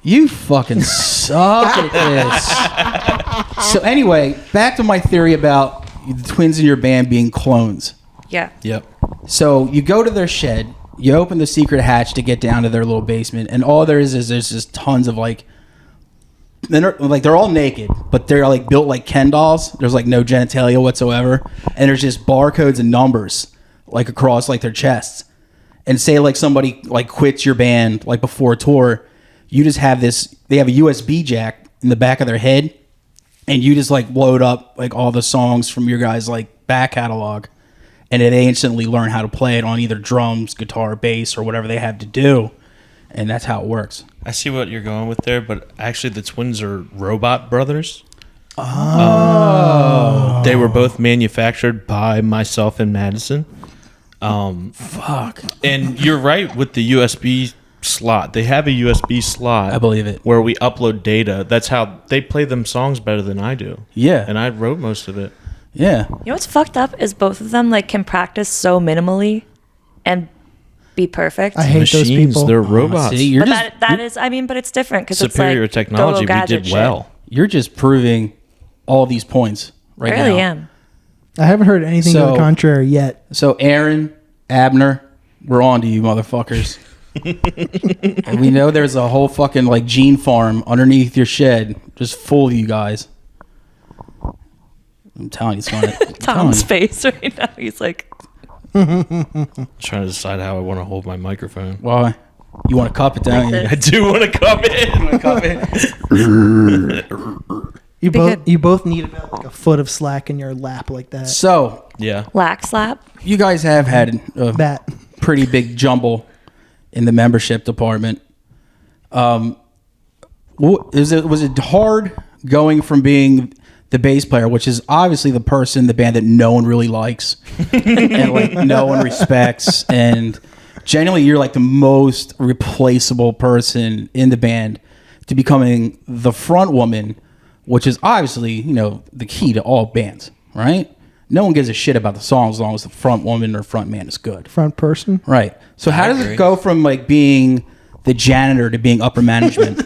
You fucking suck at this. So anyway, back to my theory about the twins in your band being clones. Yeah. Yep. So you go to their shed, you open the secret hatch to get down to their little basement, and all there is there's just tons of like, they're all naked, but they're like built like Ken dolls. There's like no genitalia whatsoever, and there's just barcodes and numbers like across like their chests. And say like somebody like quits your band like before a tour, you just have this. They have a USB jack in the back of their head, and you just like load up like all the songs from your guys' like back catalog, and they instantly learn how to play it on either drums, guitar, bass, or whatever they have to do, and that's how it works. I see what you're going with there, but actually the twins are robot brothers. Oh. They were both manufactured by myself and Madison. Fuck. And you're right with the USB slot. They have a USB slot. I believe it. Where we upload data. That's how they play them songs better than I do. Yeah. And I wrote most of it. Yeah. You know what's fucked up is both of them like can practice so minimally and be perfect. I hate those people. They're robots. See, you're but just, that is, I mean, but it's different because it's superior like technology. We did well. You're just proving all these points right now. I really am. I haven't heard anything to the contrary yet. So Aaron, Abner, we're on to you, motherfuckers. And we know there's a whole fucking like gene farm underneath your shed, just full of you guys. I'm telling you, it's gonna. Tom's face right now. He's like, I'm trying to decide how I want to hold my microphone. Why? You want to cup it down? I do want to cup it. You both need about like a foot of slack in your lap like that. So Yeah. lack slap. you guys have had a pretty big jumble in the membership department. Was it hard going from being the bass player, which is obviously the person in the band that no one really likes and like no one respects, and generally you're like the most replaceable person in the band, to becoming the front woman, which is obviously, you know, the key to all bands, right? No one gives a shit about the song as long as the front woman or front man is good. Front person. Right. So how does it go from like being the janitor to being upper management?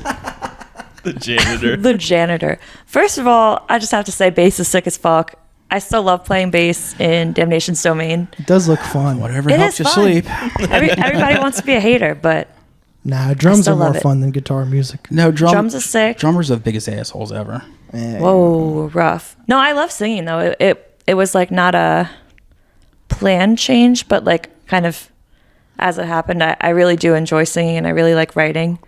The janitor. The janitor. First of all, I just have to say bass is sick as fuck. I still love playing bass in Damnation's Domain. It does look fun. Whatever It helps is you fun. sleep. Everybody wants to be a hater, but Nah, drums still are more love it. fun than guitar music. No, drums is sick. Drummers are the biggest assholes ever. Whoa, rough. No, I love singing though. It was like not a planned change, but like kind of as it happened. I really do enjoy singing and I really like writing.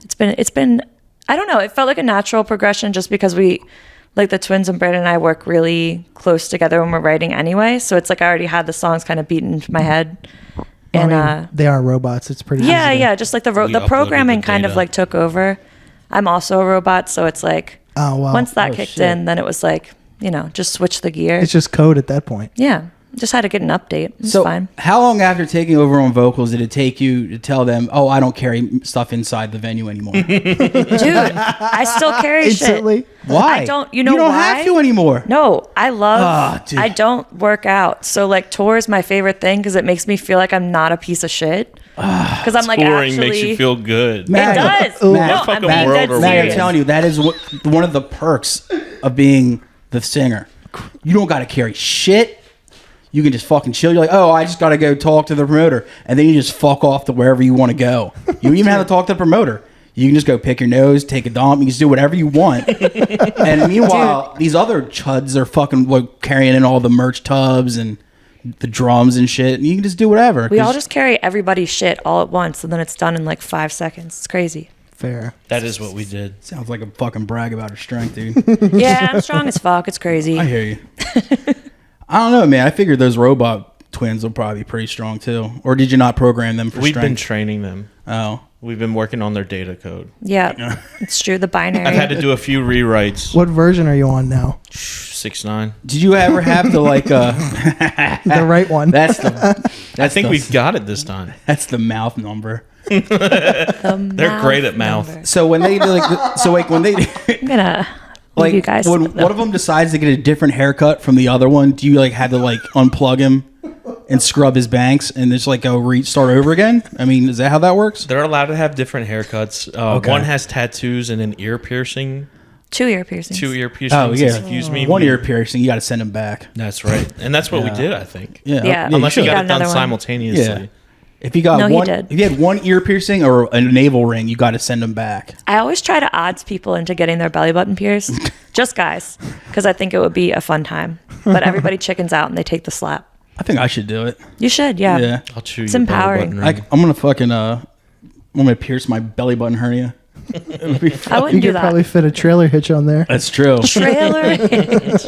It's been I don't know, it felt like a natural progression just because we, like the twins and Brandon and I work really close together when we're writing anyway. So it's like I already had the songs kind of beaten into my head. And I mean, they are robots. It's pretty yeah, easy. yeah, just like the uploaded programming the kind of data. like took over. I'm also a robot, so it's like once that kicked in, then it was like, you know, just switch the gear. It's just code at that point. Yeah, just had to get an update. It's So fine. how long after taking over on vocals did it take you to tell them, oh, I don't carry stuff inside the venue anymore? Dude, I still carry Instantly. shit. Why? I don't, you know You don't why? have to anymore. No, I love, Ah, dude. I don't work out. So like tour is my favorite thing because it makes me feel like I'm not a piece of shit. Because I'm like Touring actually. makes you feel good. It does. Ooh. No, Matt, I'm fucking being world dead over. Matt, I'm serious. telling you, that is one of the perks of being the singer. You don't got to carry shit. You can just fucking chill. You're like, oh, I just got to go talk to the promoter. And then you just fuck off to wherever you want to go. You don't even have to talk to the promoter. You can just go pick your nose, take a dump. You can just do whatever you want. And meanwhile, these other chuds are fucking like, carrying in all the merch tubs and the drums and shit. And you can just do whatever. We all just carry everybody's shit all at once, and then it's done in like 5 seconds. It's crazy. Fair. That is what we did. Sounds like a fucking brag about her strength, dude. Yeah, I'm strong as fuck. It's crazy. I hear you. I don't know, man. I figured those robot twins will probably be pretty strong too. Or did you not program them for We've been strength? training them. Oh. We've been working on their data code. Yeah, it's true. The binary. I've had to do a few rewrites. What version are you on now? 6.9. Did you ever have to like The right one. that's the I think we've got it this time. that's the mouth number. They're great at mouth. number. So when they do, when they I'm gonna leave like you guys. when one of them decides to get a different haircut from the other one, do you like have to like unplug him and scrub his banks and just like go start over again? I mean, is that how that works? They're allowed to have different haircuts. Okay. One has tattoos and an ear piercing. 2 ear piercings. 2 ear piercings. Oh, yeah. Excuse me. One ear piercing, you got to send him back. That's right. And that's what we Yeah. did, I think. Yeah. Unless you should. got it done another one. simultaneously. Yeah. If you got No, he one, did. if you had one ear piercing or a navel ring, you got to send them back. I always try to odds people into getting their belly button pierced. Just guys. Because I think it would be a fun time. But everybody chickens out and they take the slap. I think I should do it. You should, yeah. Yeah. I'll chew It's your belly empowering. button Like, ring. I'm gonna fucking I'm gonna pierce my belly button hernia. It'll be fun. I You wouldn't do could that. probably fit a trailer hitch on there. That's true. Trailer hitch.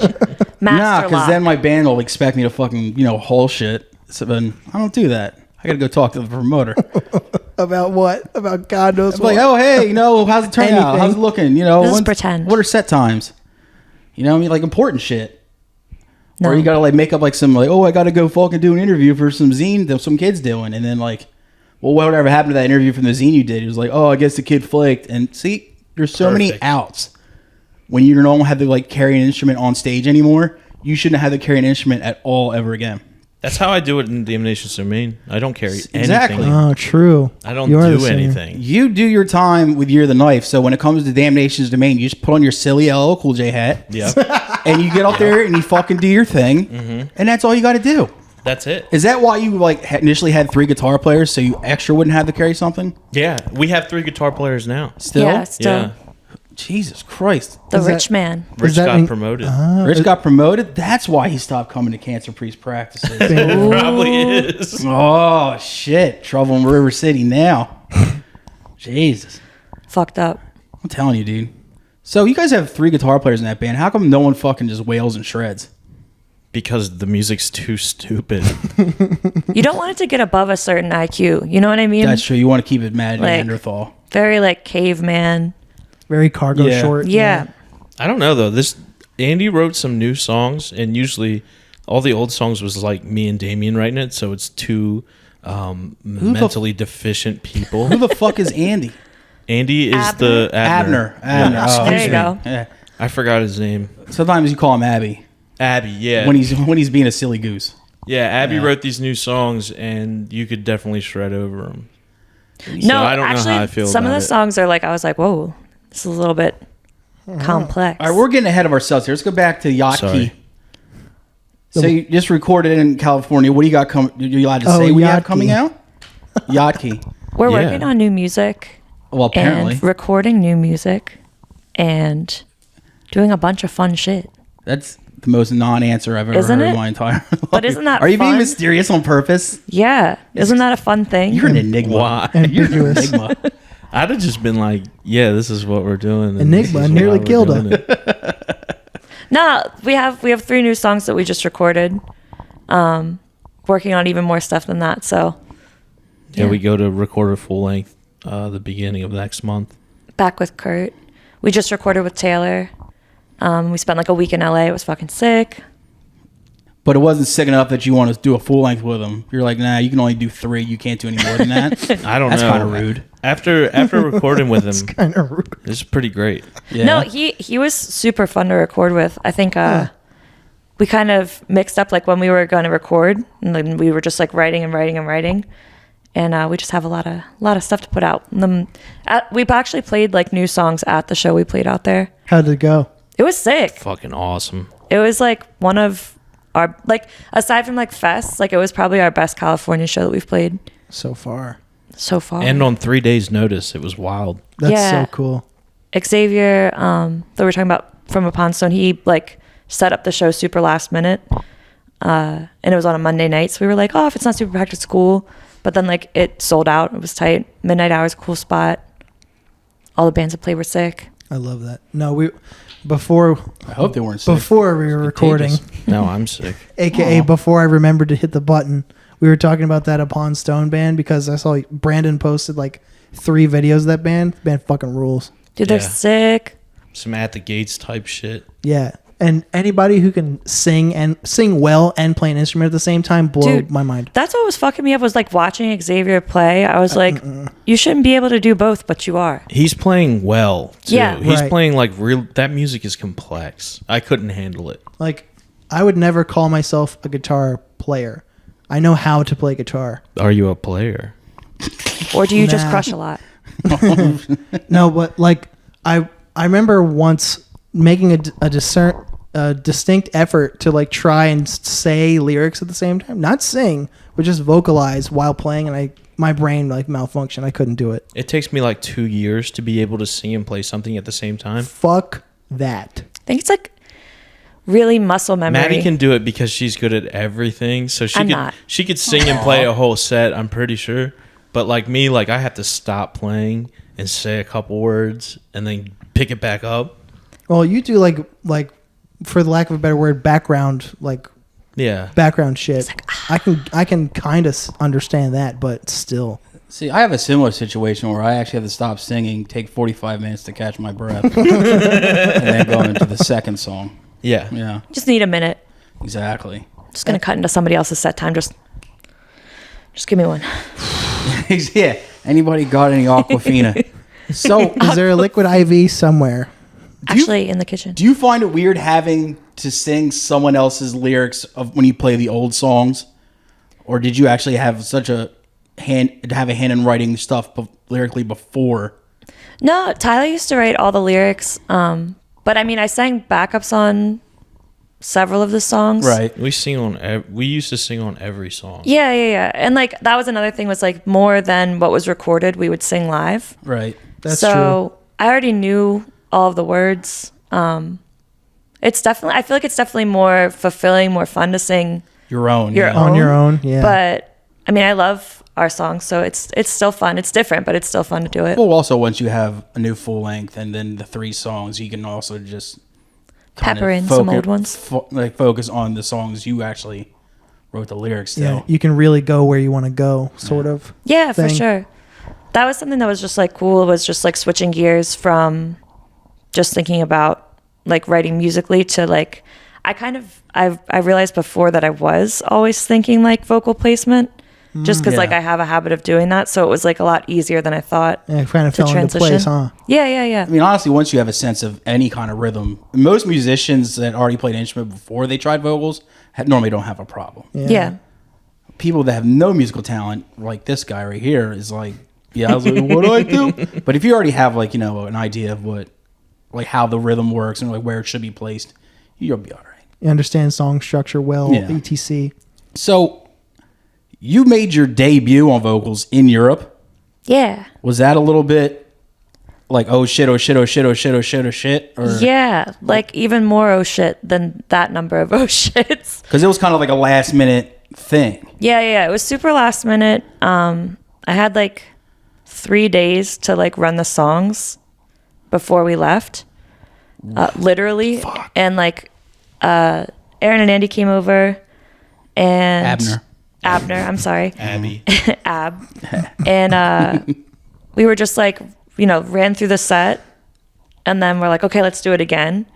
Nah, Master because lock. then my band will expect me to fucking haul shit. So then I don't do that. I gotta go talk to the promoter. About what? About God knows It's what. like, oh hey, how's it turning out? Anything. How's it looking? This is pretend. What are set times? You know what I mean? Like important shit. No. Or you gotta like make up like some like, oh, I gotta go fucking do an interview for some zine that some kid's doing, and then like, well, whatever happened to that interview from the zine you did? It was like, oh, I guess the kid flaked. And see, there's so many Perfect. outs when you don't have to like carry an instrument on stage anymore. You shouldn't have to carry an instrument at all ever again. That's how I do it in Damnation's Domain. I don't carry Exactly. anything. Oh, true. I don't You are the do singer. anything. You do your time with Year of the Knife. So when it comes to Damnation's Domain, you just put on your silly LL Cool J hat, Yep. and you get up there and you fucking do your thing, and that's all you got to do. That's it. Is that why you like initially had 3 guitar players so you extra wouldn't have to carry something? Yeah. We have 3 guitar players now. Still, Yeah, still. Yeah. Jesus Christ. The Is rich that- man. Rich that got in- promoted. Rich got promoted. That's why he stopped coming to Cancer Priest practices. Probably is. Oh shit! Trouble in River City now. Jesus, Fucked up. I'm telling you, dude. So you guys have 3 guitar players in that band. How come no one fucking just wails and shreds? Because the music's too stupid. You don't want it to get above a certain IQ. You know what I mean? That's true. You want to keep it mad Like- Neanderthal. Very like caveman. Very cargo Yeah. short. Yeah. I don't know though. Andy wrote some new songs, and usually all the old songs was like me and Damien writing it. So it's 2 mentally deficient people. Who the fuck is Andy? Andy is Abner? the Abner. Yeah. Oh, There you excuse go. me. Yeah. I forgot his name. Sometimes you call him Abby Abby. Yeah. when he's being a silly goose. Yeah, Abby Yeah. wrote these new songs, and you could definitely shred over them. No, I don't know actually, how I feel some of about the it. songs are like, I was like, whoa, this is a little bit complex. All right, we're getting ahead of ourselves here. Let's go back to Yacht Sorry. Key. So you just recorded in California. What do you got coming? Are you allowed to Oh, say what you have Yacht coming Key. out? Yacht Key. We're Yeah. working on new music Well, apparently. and recording new music and doing a bunch of fun shit. That's the most non-answer I've ever Isn't heard in it? my entire life. But isn't that Are you being fun? mysterious on purpose? Yeah. Isn't that a fun thing? You're an enigma. Why? You're an Ambiguous. enigma. I'd have just been like, yeah, this is what we're doing. and Enigma this is nearly why we're killed doing her. it. No, we have 3 new songs that we just recorded. Working on even more stuff than that. So Yeah, we go to record a full length the beginning of next month. back with Kurt. We just recorded with Taylor. We spent like a week in LA. It was fucking sick. But it wasn't sick enough that you want to do a full length with them. You're like, nah, you can only do 3. You can't do any more than that. I don't That's know. kind of rude. After recording with him, Kind of rude. this is pretty great. Yeah. No, he was super fun to record with. I think we kind of mixed up like when we were going to record, and then we were just like writing, and we just have a lot of stuff to put out. We actually played like new songs at the show we played out there. How did it go? It was sick. Fucking awesome. It was like one of our like aside from like Fest, like it was probably our best California show that we've played So far. so far. And on 3 days' notice, it was wild. That's Yeah. so cool. Xavier, that we're talking about from Upon Stone, he like set up the show super last minute. And it was on a Monday night. So we were like, oh, if it's not super packed, it's cool. But then like it sold out. It was tight. Midnight Hour's a cool spot. All the bands that played were sick. I love that. No, before I hope they weren't sick. before we were recording, No, I'm sick. aka before I remembered to hit the button, we were talking about that Upon Stone band because I saw Brandon posted like 3 videos of that band. The band fucking rules. Dude, they're Yeah. sick. Some at the gates type shit. Yeah. And anybody who can sing well and play an instrument at the same time blow Dude, my mind. That's what was fucking me up was like watching Xavier play. I was like, you shouldn't be able to do both, but you are. He's playing well, too. Yeah. He's Right. playing like real. That music is complex. I couldn't handle it. Like, I would never call myself a guitar player. I know how to play guitar. Are you a player? Or do you just Nah. crush a lot? No, but like I remember once making a distinct effort to like try and say lyrics at the same time, not sing, but just vocalize while playing, and my brain like malfunctioned. I couldn't do it. It takes me like 2 years to be able to sing and play something at the same time. Fuck that. I think it's like really muscle memory. Maddie can do it because she's good at everything. So I'm not. she could sing and play a whole set, I'm pretty sure. But like me, like I have to stop playing and say a couple words and then pick it back up. Well, you do like for the lack of a better word, background shit. I can kind of understand that, but still. See, I have a similar situation where I actually have to stop singing, take 45 minutes to catch my breath, and then go into the second song. Yeah. Yeah, Just need a minute. exactly. Just gonna cut into somebody else's set time. Just give me one. Yeah. Anybody got any Aquafina? So, Is there a liquid IV somewhere? Actually, in the kitchen. do you find it weird having to sing someone else's lyrics of when you play the old songs, or did you actually have a hand in writing stuff lyrically before? No, Tyler used to write all the lyrics. But I mean, I sang backups on several of the songs. Right. We used to sing on every song. Yeah. And like that was another thing, was like more than what was recorded, we would sing live. Right. That's so I already knew all of the words. It's definitely, I feel like it's definitely more fulfilling, more fun to sing Your own. Your yeah. own. On your own, yeah. But I mean, I love our songs, so it's still fun. It's different, but it's still fun to do it. Well, also once you have a new full length and then the 3 songs, you can also just kinda Pepper in some old ones. Focus on the songs you actually wrote the lyrics to. Yeah, you can really go where you want to go, sort of. Yeah, for thing. sure. That was something that was just like cool, was just like switching gears from just thinking about like writing musically to like, I realized before that I was always thinking like vocal placement, just because like Yeah. I have a habit of doing that. So it was like a lot easier than I thought. Yeah, it kind of To fell into place, transition. huh? Yeah. I mean, honestly, once you have a sense of any kind of rhythm, most musicians that already played an instrument before they tried vocals normally don't have a problem. Yeah. People that have no musical talent, like this guy right here, is like, yeah, I was like, what do I do? But if you already have like, an idea of like how the rhythm works and like where it should be placed, you'll be all right. You understand song structure well, Yeah. etc. So you made your debut on vocals in Europe. Yeah. Was that a little bit like, oh shit, oh shit, oh shit, oh shit, oh shit, oh shit? Or, Yeah. Like even more oh shit than that number of oh shits. Because it was kind of like a last minute thing. Yeah. It was super last minute. I had like 3 days to like run the songs before we left. Literally. Fuck. And like Aaron and Andy came over and Abner, I'm sorry. Abby. Ab. And we were just like, ran through the set, and then we're like, okay, let's do it again.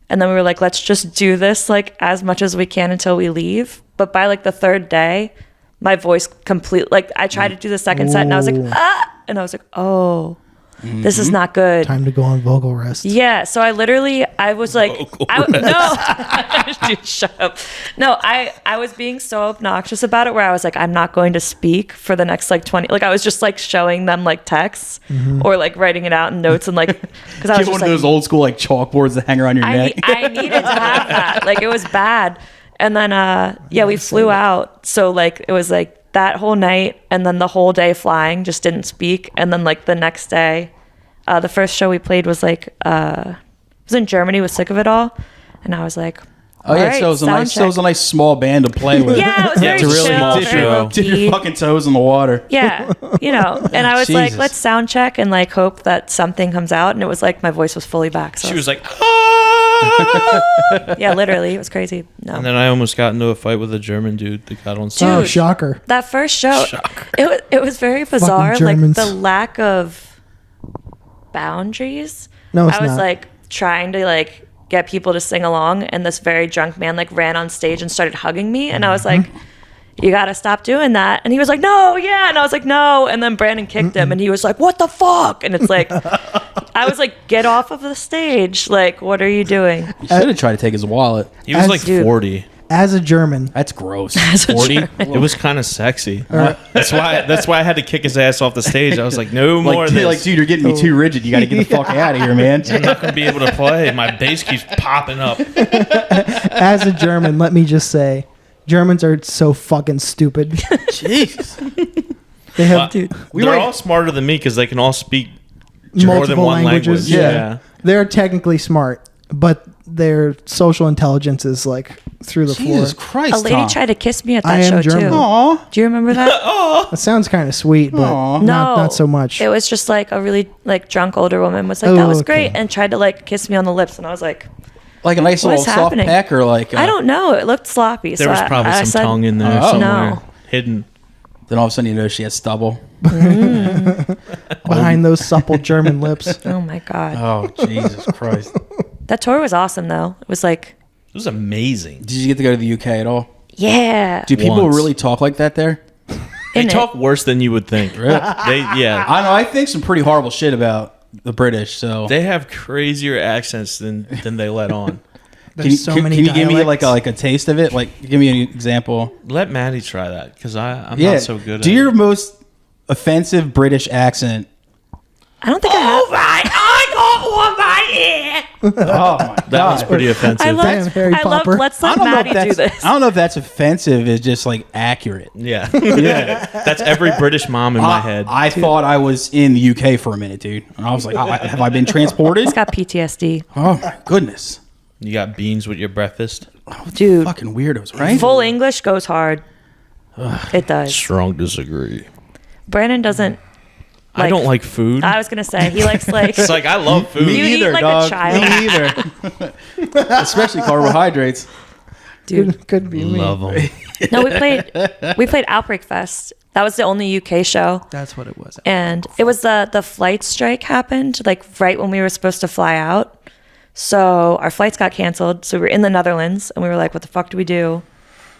And then we were like, let's just do this like as much as we can until we leave. But by like the 3rd day, my voice completely, like I tried to do the second set and I was like, and I was like, oh, this is not good. Time to go on vocal rest. Yeah, so I was like, no, dude, shut up. No, I was being so obnoxious about it, where I was like, I'm not going to speak for the next like 20. Like I was just like showing them like texts or like writing it out in notes and like, because I was Get just one of those old school like chalkboards that hang around your neck. I needed to have that. Like it was bad. And then we flew out. So like it was like that whole night and then the whole day flying, just didn't speak. And then like the next day, the first show we played was like it was in Germany with Sick of It All. And I was like, Oh yeah, right, so it was a nice small band to play with. yeah, it was very it's a really chill, small very show. low-key. Dip your fucking toes in the water. Yeah, and I was like, Jesus. let's sound check and like hope that something comes out. And it was like my voice was fully back. So She was like, ah! yeah, literally, it was crazy. No, And then I almost got into a fight with a German dude that got on Dude. stage. Oh, shocker. that first show, it was very bizarre. Like Germans. the lack of boundaries. No, it's I was not. like trying to like get people to sing along, and this very drunk man like ran on stage and started hugging me, and I was like, you gotta stop doing that. And he was like, no, yeah. And I was like, no. And then Brandon kicked him and he was like, what the fuck? And it's like, I was like, get off of the stage. Like, what are you doing? You should have tried to take his wallet. He was like Dude. 40. as a German. That's gross. 40. It was kind of sexy. That's why I had to kick his ass off the stage. I was like, no more of this. Like, dude, you're getting me too rigid. You got to get the fuck out of here, man. I'm not gonna be able to play. My bass keeps popping up. As a German, let me just say, Germans are so fucking stupid. Jesus. They have They're all smarter than me because they can all speak more than multiple one languages. language. Yeah. They're technically smart, but their social intelligence is like through the Jesus floor. Christ, A lady Tom. tried to kiss me at I that am show German. too. Aw. Do you remember that? That sounds kind of sweet, but Aw. not so much. It was just like a really like drunk older woman was like, that was okay. great, and tried to like kiss me on the lips, and I was like, Like a nice What little is soft happening? peck or like... I don't know. It looked sloppy. There so was probably I some said, tongue in there Oh. somewhere. No. Hidden. Then all of a sudden you know she has stubble. Behind those supple German lips. Oh my god, Oh, Jesus Christ. that tour was awesome though. It was like, It was amazing. Did you get to go to the UK at all? yeah. Do people Once. really talk like that there? They Innit? talk worse than you would think. Really? Yeah. I know. I think some pretty horrible shit about the British. So They have crazier accents than they let on. There's so many can you give me dialects. like a taste of it? Like, give me an example. Let Maddie try that because I'm not so good Do at your it. most offensive British accent. I don't think I have. Oh my god, That was pretty offensive. I Damn, loved. Harry I loved. Popper. Let's I let don't know if Maddie do that's. this. I don't know if that's offensive. It's just like accurate. Yeah. That's every British mom in my head. I thought I was in the UK for a minute, dude, and I was like, have I been transported? He's got PTSD, Oh my goodness, You got beans with your breakfast? dude. fucking weirdos, right? Full English goes hard. It does. Strong disagree. Brandon doesn't. I don't like food. I was gonna say he likes like. It's like I love food. You eat like a child. Me either. Especially carbohydrates. Dude. Could be me. Love them. No, we played Outbreak Fest. That was the only UK show, That's what it was. and it was the flight strike happened like right when we were supposed to fly out. So our flights got canceled. So we were in the Netherlands, and we were like, "What the fuck do we do?"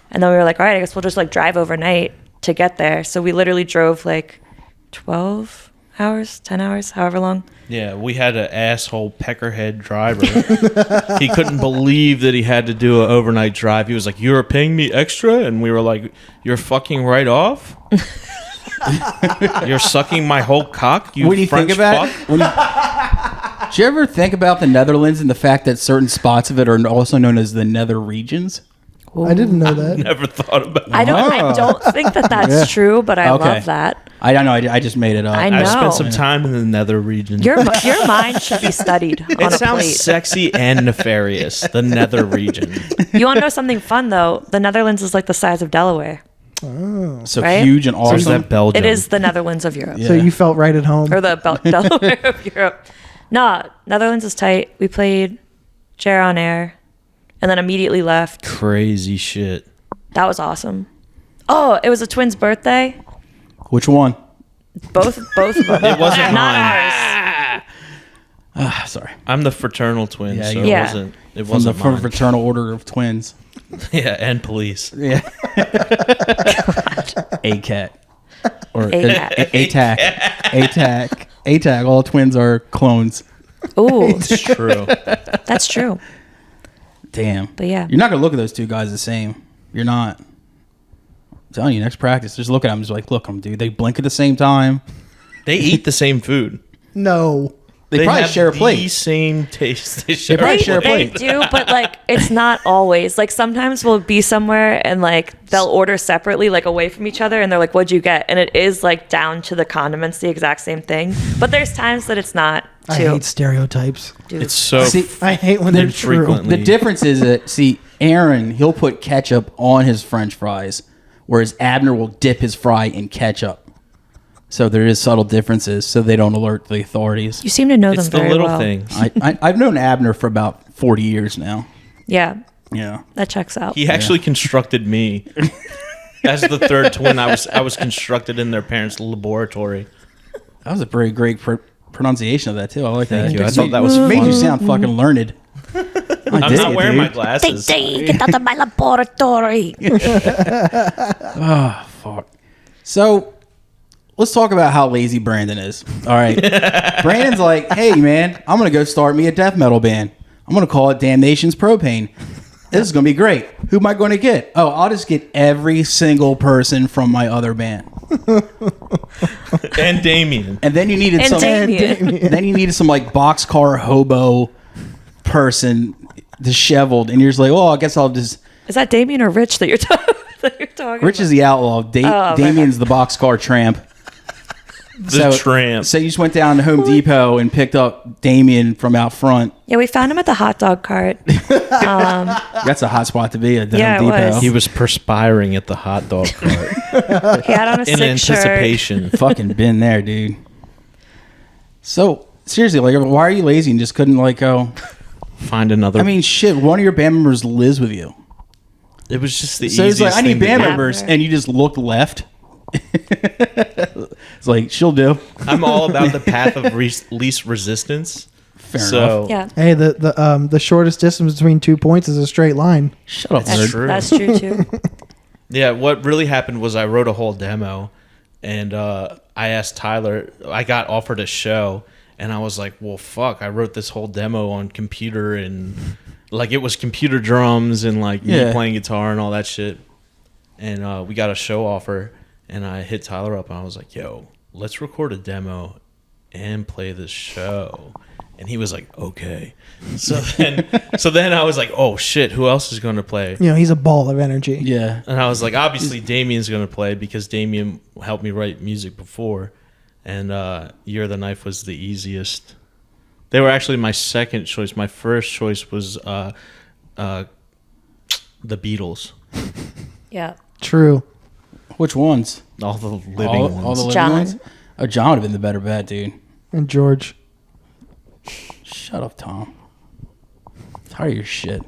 And then we were like, "All right, I guess we'll just like drive overnight to get there." So we literally drove like 12 hours, 10 hours, however long. Yeah, we had an asshole peckerhead driver. He couldn't believe that he had to do an overnight drive. He was like, "You're paying me extra?" And we were like, "You're fucking right off? You're sucking my whole cock, you When you French think about fuck?" it, do you ever think about the Netherlands and the fact that certain spots of it are also known as the nether regions? I didn't know that. Never thought about it. I don't think that that's true, but I Okay. love that. I don't know. I just made it up. I know. I spent some time in the nether region. Your mind should be studied on It a sounds plate. sexy and nefarious, the nether region. You want to know something fun though? The Netherlands is like the size of Delaware. So Right? huge and Or is awesome. that Belgium? It is the Netherlands of Europe. Yeah. So you felt right at home. Or the Delaware of Europe. No, Netherlands is tight. We played Cher on Air and then immediately left. Crazy shit. That was awesome. Oh, it was a twin's birthday. Which one? Both of them. It wasn't Not mine. ours. Sorry. I'm the fraternal twin, Yeah, so yeah. it From the wasn't mine. fraternal order of twins. Yeah, and police. Yeah. ACAT. Or ACAT. ATAC. ATAC. All twins are clones. Ooh, It's true. that's true. Damn. But yeah. You're not going to look at those two guys the same. You're not. I'm telling you, next practice, just look at them. Just like, look them, dude. They blink at the same time. They eat the same food. No. They probably have share a the plate. same taste. They share probably a share a plate. plate. They do, but like it's not always. Like sometimes we'll be somewhere and like they'll order separately, like away from each other, and they're like, "What'd you get?" And it is like down to the condiments, the exact same thing. But there's times that it's not I too. hate stereotypes. Dude. It's so See, I hate when they're true. frequently. the difference is that, see, Aaron, he'll put ketchup on his French fries, whereas Abner will dip his fry in ketchup. So there is subtle differences, so they don't alert the authorities. You seem to know it's them the very little well. things. I've known Abner for about 40 years now. Yeah, Yeah. that checks out. He actually constructed me as the third twin. I was constructed in their parents' laboratory. That was a very great pronunciation of that, too. I like that. you. I thought that was made fun. you sound fucking learned. I'm not wearing my glasses. Get out of my laboratory. Fuck. So, let's talk about how lazy Brandon is. All right. Brandon's like, hey, man, I'm going to go start me a death metal band. I'm going to call it Damnation's Propane. This is going to be great. Who am I going to get? Oh, I'll just get every single person from my other band. And Damien. And then you needed And some. Damien. Then you needed some like boxcar hobo person, disheveled, and you're just like, well, I guess I'll just. Is that Damien or Rich that you're talking? Rich is the outlaw. Damien's the boxcar tramp. The tramp. So you just went down to Home Depot and picked up Damien from out front. Yeah, we found him at the hot dog cart. That's a hot spot to be at the Yeah, Home it Depot. was. He was perspiring at the hot dog cart He had on a in sick shirt. anticipation. Fucking been there, dude. So seriously, like, why are you lazy and just couldn't like go? Find another. I mean, shit. One of your band members lives with you, it was just the so easiest it's like I need thing to band do. members, and you just looked left. It's like she'll do. I'm all about the path of least resistance. Fair So enough. Yeah, Hey, the shortest distance between 2 points is a straight line. Shut up, That's nerd. true. that's true too. Yeah, what really happened was I wrote a whole demo, and I asked Tyler. I got offered a show, and I was like, "Well, fuck! I wrote this whole demo on computer, and like it was computer drums and like me Yeah. playing guitar and all that shit." And we got a show offer, and I hit Tyler up, and I was like, "Yo, let's record a demo and play this show." And he was like, "Okay." So then I was like, "Oh shit, who else is going to play?" You know, he's a ball of energy. Yeah. And I was like, obviously Damien's going to play because Damien helped me write music before. And Year of the Knife was the easiest. They were actually my second choice. My first choice was the Beatles. Yeah, True. Which ones? All the living all ones. the living John. ones. Oh, John would have been the better bet, dude. And George. Shut up, Tom. Tired of your shit.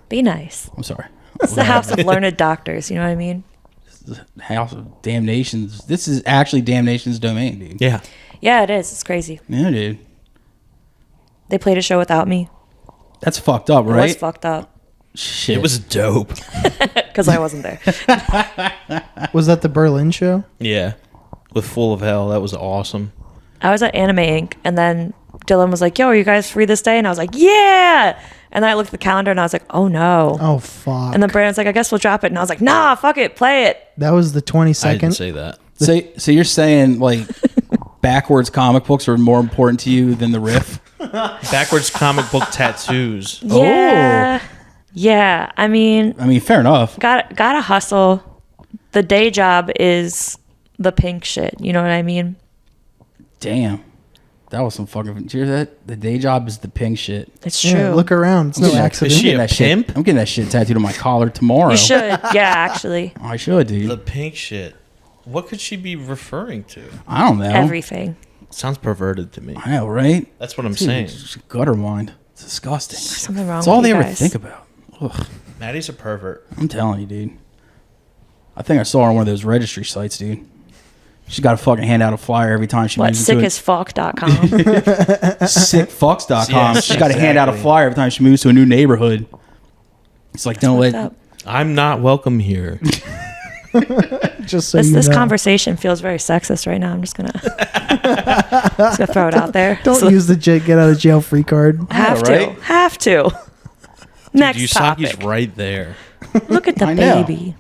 be nice. I'm sorry. It's the house of learned doctors. You know what I mean? The House of Damnation's. This is actually Damnation's domain, dude. Yeah. Yeah, it is. It's crazy. Yeah, dude. They played a show without me. That's fucked up, It was right? fucked up Shit. It was dope. because I wasn't there. Was that the Berlin show? Yeah. With Full of Hell. That was awesome. I was at Anime Inc. and then Dylan was like, "Yo, are you guys free this day?" And I was like, "Yeah." And then I looked at the calendar and I was like, "Oh no." Oh, fuck. And then Brandon's like, "I guess we'll drop it." And I was like, "Nah, fuck it, play it." That was the I didn't 22nd. say that. So you're saying like backwards comic books are more important to you than the riff? Backwards comic book tattoos. Yeah. Yeah. I mean, I mean, fair enough. gotta hustle. The day job is the pink shit. You know what I mean? Damn. That was some fucking. Did you hear that? The day job is the pink shit. It's true. Yeah, look around. It's no Yeah. accident. Is she getting a that shit. pimp? I'm getting that shit tattooed on my collar tomorrow. You should. Yeah, actually. I should, dude. The pink shit. What could she be referring to? I don't know. Everything. Sounds perverted to me. I know, right? That's what I'm Dude, saying. it's gutter mind. It's disgusting. Something wrong That's all with they you ever guys. think about. Ugh, Maddie's a pervert. I'm telling you, dude. I think I saw her on one of those registry sites, dude. She's got to fucking hand out a flyer every time she What? moves into Sickasfuck.com. sickfucks.com. Yeah, She's got to hand out a exactly. flyer every time she moves to a new neighborhood. It's like, don't What's let. up? I'm not welcome here. Just so This you know. conversation feels very sexist right now. I'm just gonna throw it out there. Don't So- use the get out of jail free card. have Yeah, right? to. Have to. Next Yusaki's topic. right there. Look at the I know. baby.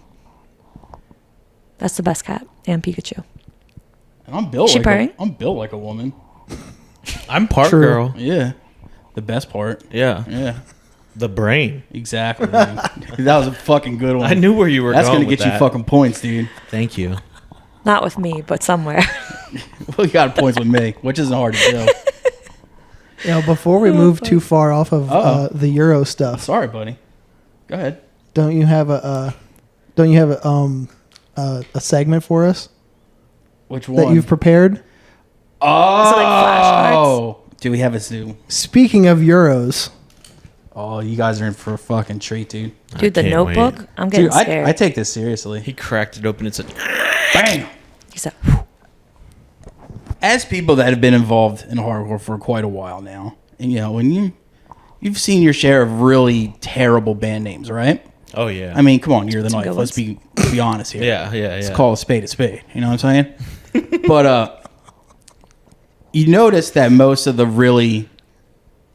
That's the best cat. And Pikachu. And I'm built She like purring? I'm built like a woman. I'm part True. girl. Yeah. The best part. Yeah. Yeah. The brain. Exactly. dude. That was a fucking good one. I knew where you were That's going gonna with get you that. fucking points, dude. Thank you. Not with me, but somewhere. Well, you got points with me, which isn't hard to do. You know, before we move too far off of Uh-oh. the Euro stuff, Sorry, buddy. Go ahead. don't you have a segment for us Which that one? you've prepared? Oh, do we have a zoo? Speaking of Euros, Oh, you guys are in for a fucking treat, dude. Dude, the can't Notebook? wait. I'm getting Dude, scared. I take this seriously. He cracked it open and said, Bang! He said, As people that have been involved in hardcore for quite a while now, and you know, when you've seen your share of really terrible band names, right? "Oh yeah." I mean, come on, you're the Some knife. good Let's be honest here. yeah. Let's call a spade a spade. You know what I'm saying? But you notice that most of the really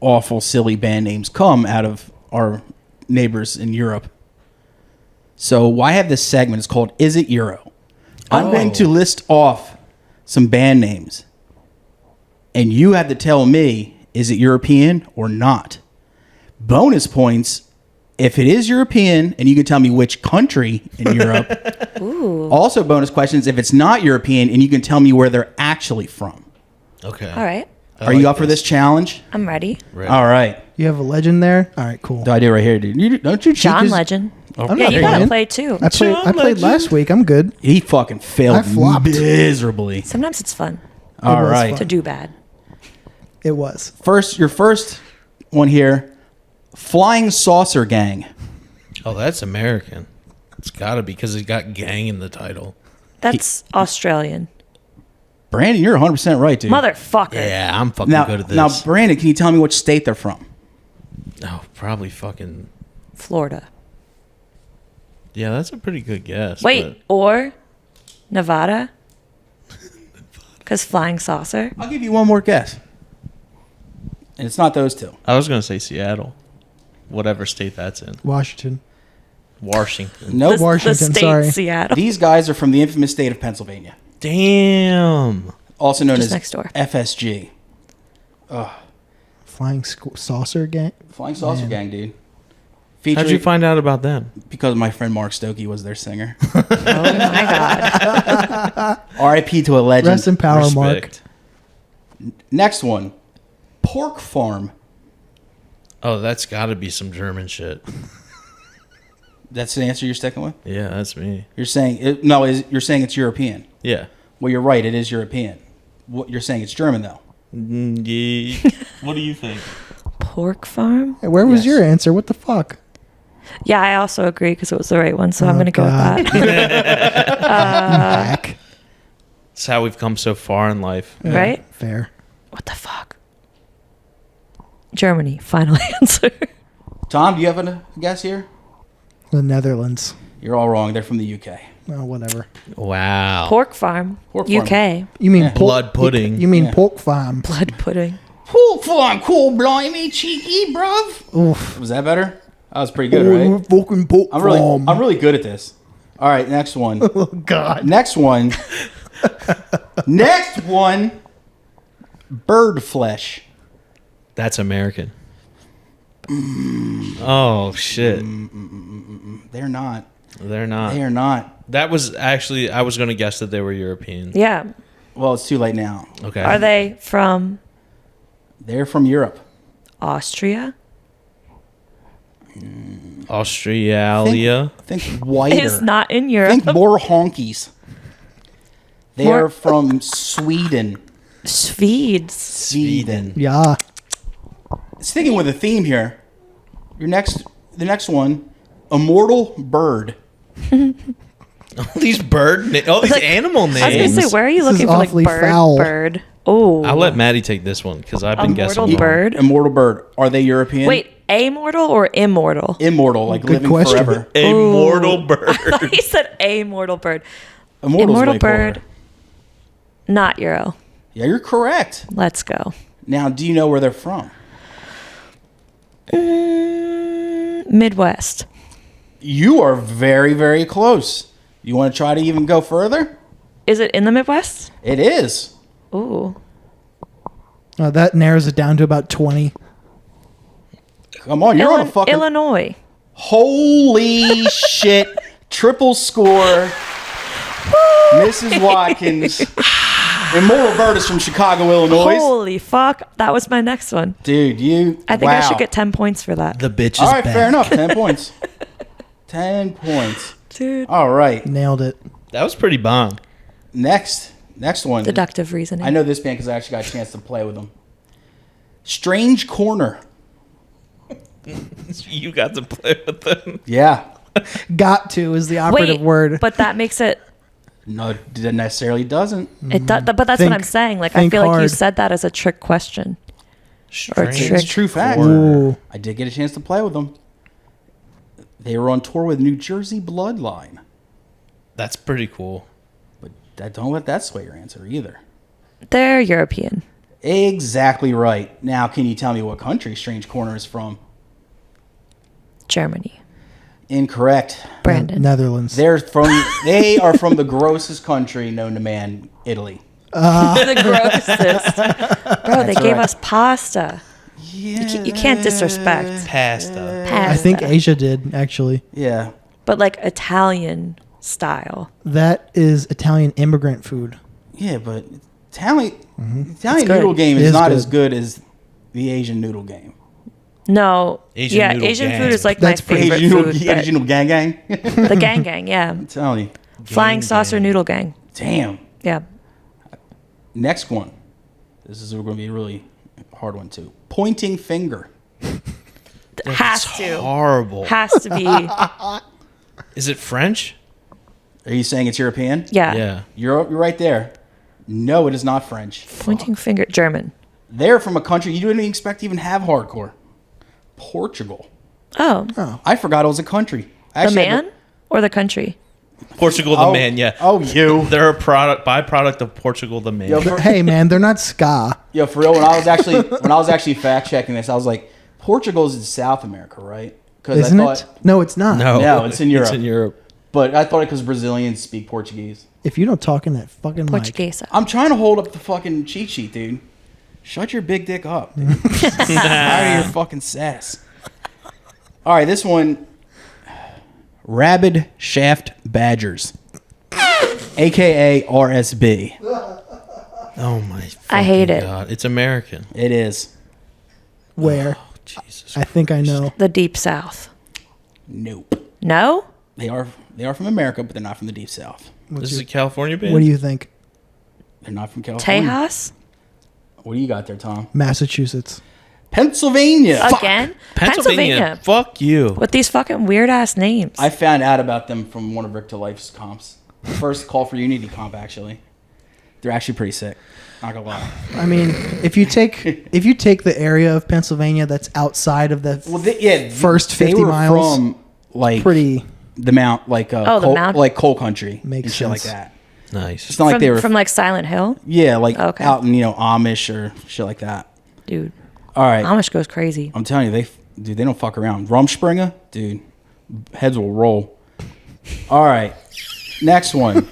awful, silly band names come out of our neighbors in Europe. So I have this segment. It's called Is It Euro? I'm going to list off some band names. And you have to tell me, is it European or not? Bonus points if it is European, and you can tell me which country in Europe. Ooh. Also bonus questions if it's not European, and you can tell me where they're actually from. Okay. All right. Are you up for this challenge? I'm ready. Right. All right. You have a legend there? All right, cool. I do right here, dude. Don't you cheat? John 'Cause Legend. Oh, I'm Yeah, not you gotta playing. play too. I played last week. I'm good. He fucking I failed flopped. miserably. Sometimes it's fun All was right. fun. to do bad. It was. Your first one here, Flying Saucer Gang. Oh, that's American. It's got to be because it got gang in the title. That's Australian. Brandon, you're 100% right, dude. Motherfucker. Yeah, I'm fucking Now, good at this. now, Brandon, can you tell me which state they're from? Oh, probably fucking. Florida. Yeah, that's a pretty good guess. Wait, or Nevada? Because flying saucer. I'll give you one more guess. And it's not those two. I was going to say Seattle. Whatever state that's in. Washington. Washington. Nope. Washington, the state sorry. Seattle. These guys are from the infamous state of Pennsylvania, Damn. also known Just as next door. FSG. Flying saucer gang. Flying Saucer Man. Gang, dude. How'd you find out about them? Because my friend Mark Stokey was their singer. Oh my God. R.I.P. to a legend. Rest in power, Mark. Respect. Next one, Pork Farm. Oh, that's got to be some German shit. That's the answer you're sticking with? Yeah, that's me. You're saying you're saying it's European. Yeah. Well, you're right. It is European. What you're saying it's German though. Yeah. What do you think? Pork farm? Hey, where was Yes. your answer? What the fuck? Yeah, I also agree because it was the right one, so I'm Oh, going to go with God. that. Back. It's how we've come so far in life. Right? Fair. What the fuck? Germany, final answer. Tom, do you have a guess here? The Netherlands. You're all wrong. They're from the UK. Oh, whatever. Wow. Pork farm, Pork farm. UK. You mean Yeah. Blood pudding. You mean Yeah. pork farm? Blood pudding. Pork Farm, cool, blimey, cheeky, bruv. Oof. Was that better? That was pretty good, right? Fucking pork I'm farm. really good at this. All right, next one. Oh God. Next one. Next one. Bird flesh. That's American. Oh, shit. They're not. They're not. They are not. That was actually, I was going to guess that they were European. Yeah. Well, it's too late now. Okay. Are they from They're from Europe. Austria? Australia. Think whiter. It's not in Europe. Think more honkies. They More- are from Sweden. Swedes. Sweden. Yeah. Sticking with a theme here. The next one, Immortal Bird. All these these animal I was going to names. say, where are you This is looking for like awfully bird? foul. Bird. Oh. I'll let Maddie take this one because I've been guessing. Immortal bird? Immortal Bird. Are they European? Wait, amortal or immortal? Immortal, like Good living question. forever. A mortal I bird. thought you said amortal bird. Immortal's Immortal way bird. cooler. Not Euro. Yeah, you're correct. Let's go. Now, do you know where they're from? Midwest. You are very, very close. You want to try to even go further? Is it in the Midwest? It is. Ooh. That narrows it down to about 20. Come on, you're on a fucking... Illinois. Holy shit. Triple score. Mrs. Watkins. Immortal Bird is from Chicago, Illinois. Holy fuck. That was my next one. Dude, you... I think I wow. should get 10 points for that. The bitch is All right, back. fair enough. 10 points. 10 points. Dude. All right. Nailed it. That was pretty bomb. Next one. Deductive reasoning. I know this band because I actually got a chance to play with them. Strange Corner. You got to play with them. Yeah. Got to is the operative Wait, word. but that makes it... No, it necessarily doesn't. It does, but that's Think- what I'm saying. Like, I think feel like you hard. said that as a trick question. Strange trick. It's true fact. Ooh. I did get a chance to play with them. They were on tour with New Jersey Bloodline. That's pretty cool. But don't let that sway your answer either. They're European. Exactly right. Now, can you tell me what country Strange Corner is from? Germany. Incorrect. Brandon. Netherlands. They are from the grossest country known to man, Italy. The grossest. Bro, they gave right. us pasta. Yeah. You can't disrespect Pasta. pasta. I think Asia did, actually. Yeah. But like Italian style. That is Italian immigrant food. Yeah, but Italian good. noodle game It is is not good. as good as the Asian noodle game. No. Asian noodle Asian gang. food is like That's my favorite Asian noodle, food. Asian noodle gang gang. The gang gang, yeah. I'm telling you. Flying saucer gang. noodle gang. Damn. Yeah. Next one. This is going to be a really hard one too. Pointing finger. Has It's to. horrible. Has to be. Is it French? Are you saying it's European? Yeah. Yeah. You're right there. No, it is not French. Pointing finger. German. They're from a country you didn't expect to even have hardcore. Portugal. Oh. I forgot it was a country. The Actually, I man or the country? Portugal the Oh. man, yeah. Oh, you. They're a byproduct of Portugal the man. Yo, for, Hey, man, they're not ska. yo, for real. When I was actually fact checking this, I was like, Portugal's in South America, right? Because Isn't it? No, it's not. no, it's in Europe. It's in Europe. But I thought it because Brazilians speak Portuguese. If you don't talk in that fucking mic. Portuguese. I'm trying to hold up the fucking cheat sheet, dude. Shut your big dick up, dude. Tired of your fucking sass. All right, this one. Rabid shaft badgers, aka RSB. Oh my! I hate fucking it. God. It's American. It is. Where? Jesus. I think I know. The Deep South. Nope. No? They are from America, but they're not from the deep south. This is a California band. What do you think? They're not from California. Tejas? What do you got there, Tom? Massachusetts. Pennsylvania. Again? Pennsylvania. Fuck you. With these fucking weird ass names. I found out about them from one of Rick to Life's comps. First Call for Unity comp, actually. They're actually pretty sick. Not gonna lie. I mean, if you take the area of Pennsylvania that's outside of the first 50 were miles, from like pretty the mount, like the coal, mount- like coal country Makes and shit like sense. that. Nice. It's not like they were from like Silent Hill? like Okay. out in Amish or shit like that. Dude. All right, Amish goes crazy. I'm telling you, they don't fuck around. Rumspringa, dude, heads will roll. All right, next one.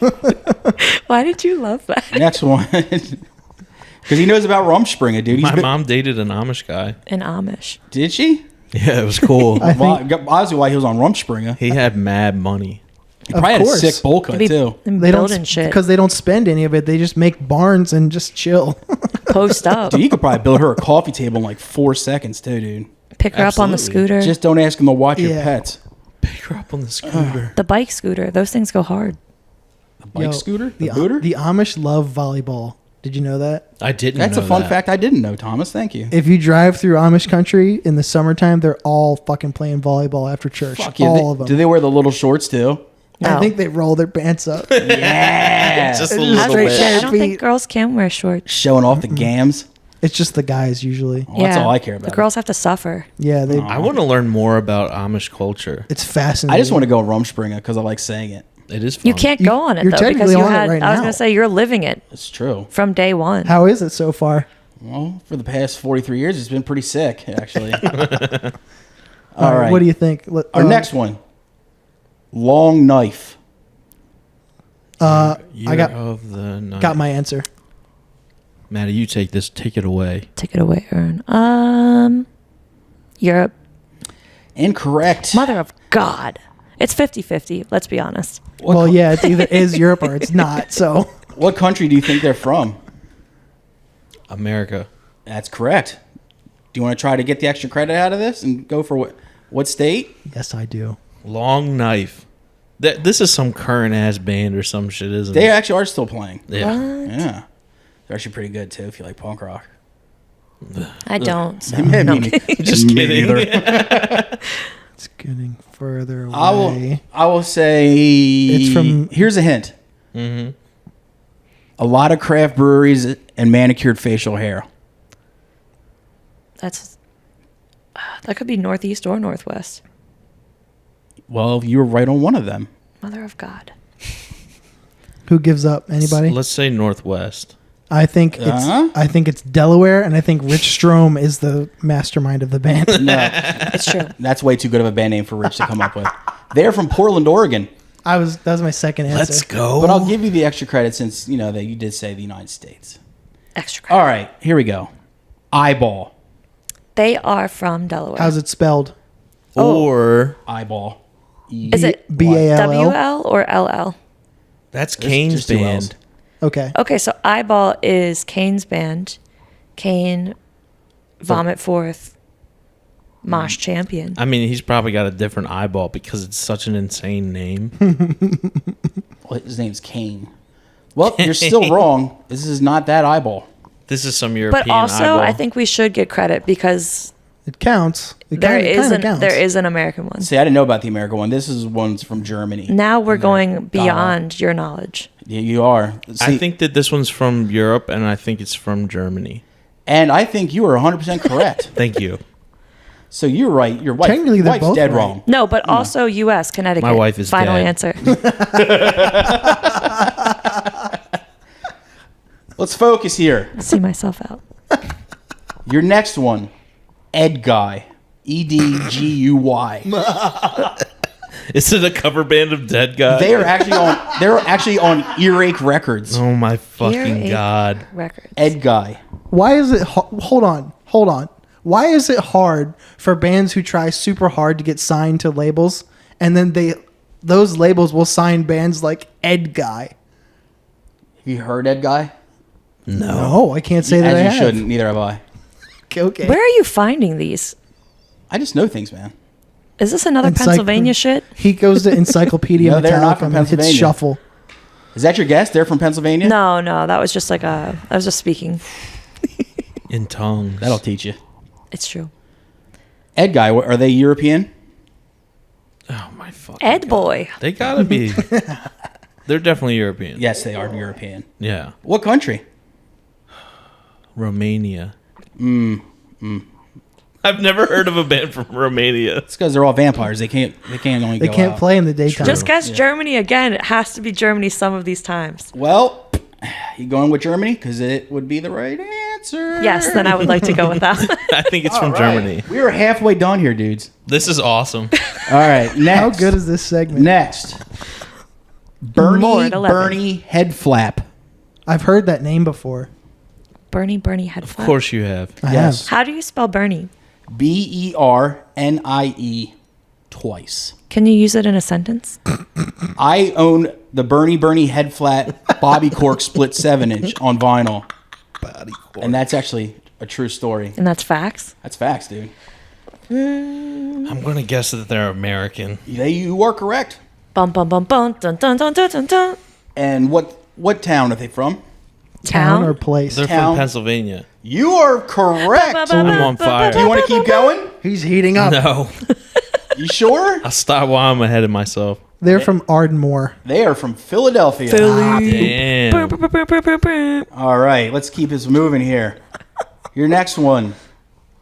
Why did you love that? Next one. Because he knows about Rumspringa, dude. My mom dated an Amish guy. An Amish. Did she? Yeah, it was cool. Obviously, why he was on Rumspringa. He had mad money. He probably had a course. sick bowl cut, Be too. they don't building shit. because they don't spend any of it. They just make barns and just chill. Post up. Dude, you could probably build her a coffee table in like 4 seconds, too, dude. Pick her up on the Absolutely. scooter. Just don't ask him to watch your Yeah. pets. Pick her up on the scooter. the bike scooter. Those things go hard. The bike Yo, scooter? The The booter? the Amish love volleyball. Did you know that? I didn't That's know a fun that. fact I didn't know, Thomas. Thank you. If you drive through Amish country in the summertime, they're all fucking playing volleyball after church. Fuck yeah. All of them. Do they wear the little shorts, too? No. I think they roll their pants up. Yeah. Just a It's little straight bit. shit. I don't think girls can wear shorts. Showing off the gams. It's just the guys usually. Well, that's all I care about. The girls have to suffer. Yeah, they. I want to learn more about Amish culture. It's fascinating. I just want to go Rumspringa because I like saying it. It is fun. You can't go on it you're though because technically you on it had. right I was now. gonna say you're living it It's true. from day one. How is it so far? Well, for the past 43 years, it's been pretty sick, actually. All All right. What do you think? Our next one. Long knife. I Year got of the night. got my answer. Maddie, you take this. Take it away. Take it away, Aaron. Europe. Incorrect. Mother of God. It's 50-50. Let's be honest. Well, yeah, it's either is Europe or it's not. So What country do you think they're from? America. That's correct. Do you want to try to get the extra credit out of this and go for what state? yes, I do. Long Knife. This is some current ass band or some shit, isn't They it? actually are still playing. Yeah. What? Yeah. They're actually pretty good, too, if you like punk rock. I don't. So. Me No. Just me kidding. neither. It's getting further away. I will say It's from- here's a hint. Mm-hmm. A lot of craft breweries and manicured facial hair. That's that could be northeast or northwest. Well, you were right on one of them. Mother of God. Who gives up? Anybody? Let's say Northwest. I think it's Delaware, and I think Rich Strome is the mastermind of the band. No, It's true. that's way too good of a band name for Rich to come up with. They're from Portland, Oregon. That was my second answer. Let's go. But I'll give you the extra credit since that you did say the United States. Extra credit. All right, here we go. Eyeball. They are from Delaware. How's it spelled? Or Eyeball. Is it B-A-L-L? WL or LL? that's Kane's just two band. Ls. Okay. Okay, so Eyeball is Kane's band. Kane, Vomit Forth, Mosh Champion. I mean, he's probably got a different eyeball because it's such an insane name. Well, his name's Kane. Well, you're still wrong. This is not that eyeball. This is some European But also, eyeball. I think we should get credit because It counts. It there kinda counts. is an American one. See, I didn't know about the American one. This is one's from Germany. Now we're going beyond your knowledge. Yeah, you are. See, I think that this one's from Europe, and I think it's from Germany. and I think you are 100% correct. Thank you. So you're right. Your wife, Technically, they're wife's both dead right. wrong. No, but also U.S., Connecticut. My wife is Final dead. answer. Let's focus here. See myself out. Your next one, Ed Guy. EDGUY. Is it a cover band of Dead Guy? They're actually on Earache Records. Oh my fucking Earache god! Records. Ed Guy. Why is it? Hold on. Why is it hard for bands who try super hard to get signed to labels, and then those labels will sign bands like Ed Guy? Have you heard Ed Guy? No, I can't say that I As you have. shouldn't. Neither have I. Okay. Where are you finding these? I just know things, man. Is this another Pennsylvania shit? He goes to Encyclopedia No, they're not Metallica from and hits Pennsylvania. shuffle. Is that your guess? They're from Pennsylvania? No, that was just I was just speaking. In tongues. That'll teach you. It's true. Ed Guy, are they European? Oh my fucking Ed god. Boy. They gotta be. They're definitely European. Yes, they are European. Yeah. What country? Romania. I've never heard of a band from Romania. It's because they're all vampires. They can't only They go can't out. play in the daytime. Just guess Germany again. It has to be Germany some of these times. Well, you going with Germany? Because it would be the right answer. Yes, then I would like to go with that. I think it's from All right. Germany. We are halfway done here, dudes. This is awesome. All right, next. How good is this segment? Next? More Bernie at 11. Bernie Head Flap. I've heard that name before. Bernie Head Of Flap. course you have. I Yes. How do you spell Bernie? BERNIE twice. Can you use it in a sentence? I own the Bernie Head Flat Bobby Cork split 7-inch on vinyl. And that's actually a true story. And that's facts. That's facts, dude. I'm gonna guess that they're American. You are correct. Bum bum bum bum dun dun dun dun dun dun. And what town are they from? Town or Town. place? They're Town. from Pennsylvania. You are correct. I'm on fire. Do you want to keep going? He's heating up. No, You sure? I'll stop while I'm ahead of myself. They're from Ardmore. They are from Philadelphia. Damn. All right, let's keep this moving here. Your next one,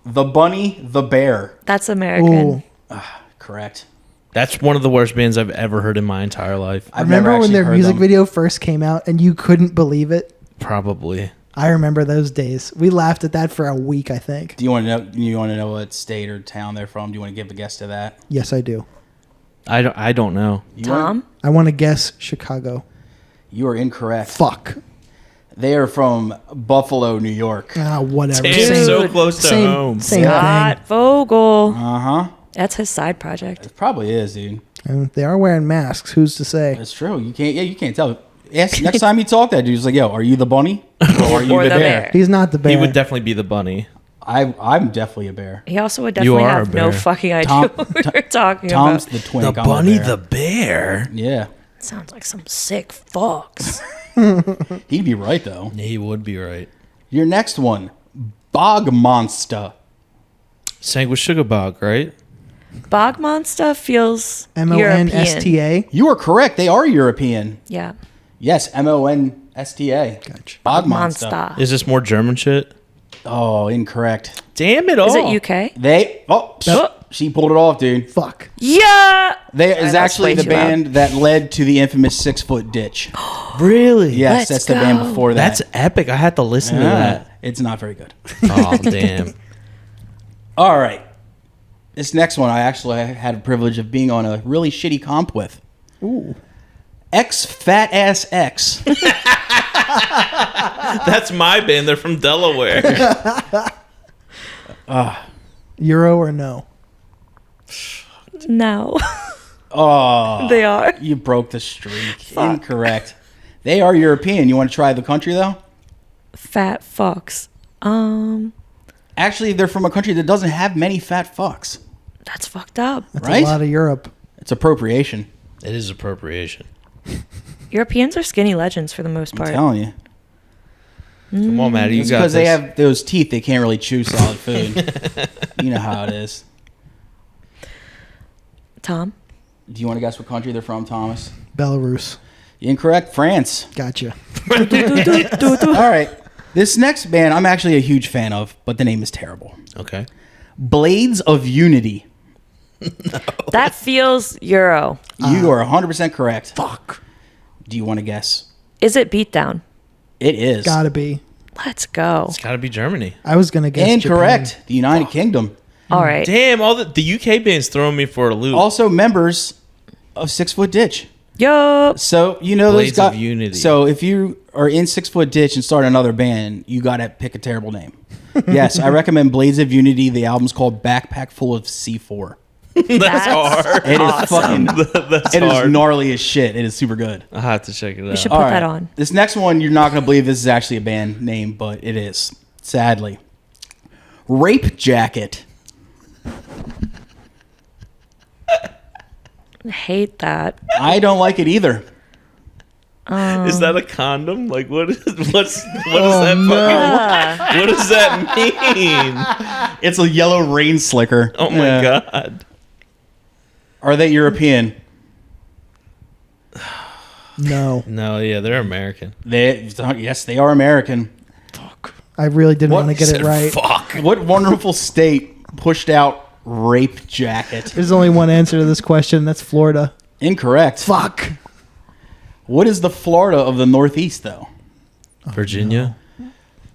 The Bunny, the Bear. That's American. Ooh. Correct. That's one of the worst bands I've ever heard in my entire life. I've never Remember when actually their heard music them. video first came out and you couldn't believe it? Probably. I remember those days. We laughed at that for a week, I think. Do you want to know? You want to know what state or town they're from? Do you want to give a guess to that? Yes, I do. I don't know. You wanna- Tom? I want to guess Chicago. You are incorrect. Fuck. They are from Buffalo, New York. Ah, whatever. Damn, so Dude. close to home. Same Scott Vogel. Uh huh. That's his side project. It probably is, dude. thing. And they are wearing masks. Who's to say? That's true. You can't. Yeah, you can't tell. Ask next time you talk to that dude. He's like, "Yo, are you the bunny or are you Or the the bear?" bear. He's not the bear. He would definitely be the bunny. I'm definitely a bear. He also would You definitely are a have no bear. fucking idea Tom- what we were talking Tom's about. the twink. I'm a bear. bear. Yeah, Sounds like some sick fox. he'd be right though. He would be right. Your next one, Bog Monster. Sang with Sugar Bog, right? Bog Monster feels Monsta. European. You are correct. They are European. Yeah. Yes, Monsta. Gotcha. Bog Monster. Monster. Is this more German shit? Oh, incorrect. Damn it all. Is it UK? They. Oh, Oh. She pulled it off, dude. Fuck. Yeah. They is that's actually way the too loud. band that led to the infamous 6 Foot Ditch. Really? Yes, Let's that's the band go. before that. That's epic. I had to listen to Yeah, that. it's not very good. Oh, damn. All right. This next one I actually had the privilege of being on a really shitty comp with. Ooh. X Fat Ass X. That's my band. They're from Delaware. Euro or no? No. Oh, They are. you broke the streak. Incorrect. They are European. You want to try the country though? Fat fucks. Actually, they're from a country that doesn't have many fat fucks. That's fucked up. That's Right? a lot of Europe. It's appropriation. It is appropriation. Europeans are skinny legends for the most I'm part. telling you. Come on, Maddie. You It's got because this. they have those teeth. They can't really chew solid food. You know how it is. Tom? Do you want to guess what country they're from, Thomas? Belarus. Incorrect. France. Gotcha. All right. This next band I'm actually a huge fan of, but the name is terrible. Okay. Blades of Unity. That feels Euro. You are 100% correct. Fuck. Do you want to guess? Is it Beatdown? It is. Gotta be. Let's go. It's got to be Germany. I was gonna guess Incorrect. Japan. The United Kingdom. All right. Damn, all the UK bands throwing me for a loop. Also members of 6 Foot Ditch. Yo. So you know Blades those of guys. Unity. So if you are in 6 Foot Ditch and start another band, you gotta pick a terrible name. Yes, I recommend Blades of Unity. The album's called Backpack Full of C4. That's hard. It is fucking. That's It is hard. gnarly as shit. It is super good. I have to check it out. should All put that on. This next one, you're not gonna believe this is actually a band name, but it is. Sadly, Rape Jacket. I hate that. I don't like it either. Is that a condom? Like what is what does Oh, that fucking what does that mean? It's a yellow rain slicker. Oh my Yeah. god. Are they European? No. No, yeah, they're American. Yes, they are American. I really didn't What? want to get it Said right. Fuck. What wonderful state pushed out Rape Jacket? There's only one answer to this question. That's Florida. Incorrect. Fuck. What is the Florida of the Northeast, though? Virginia.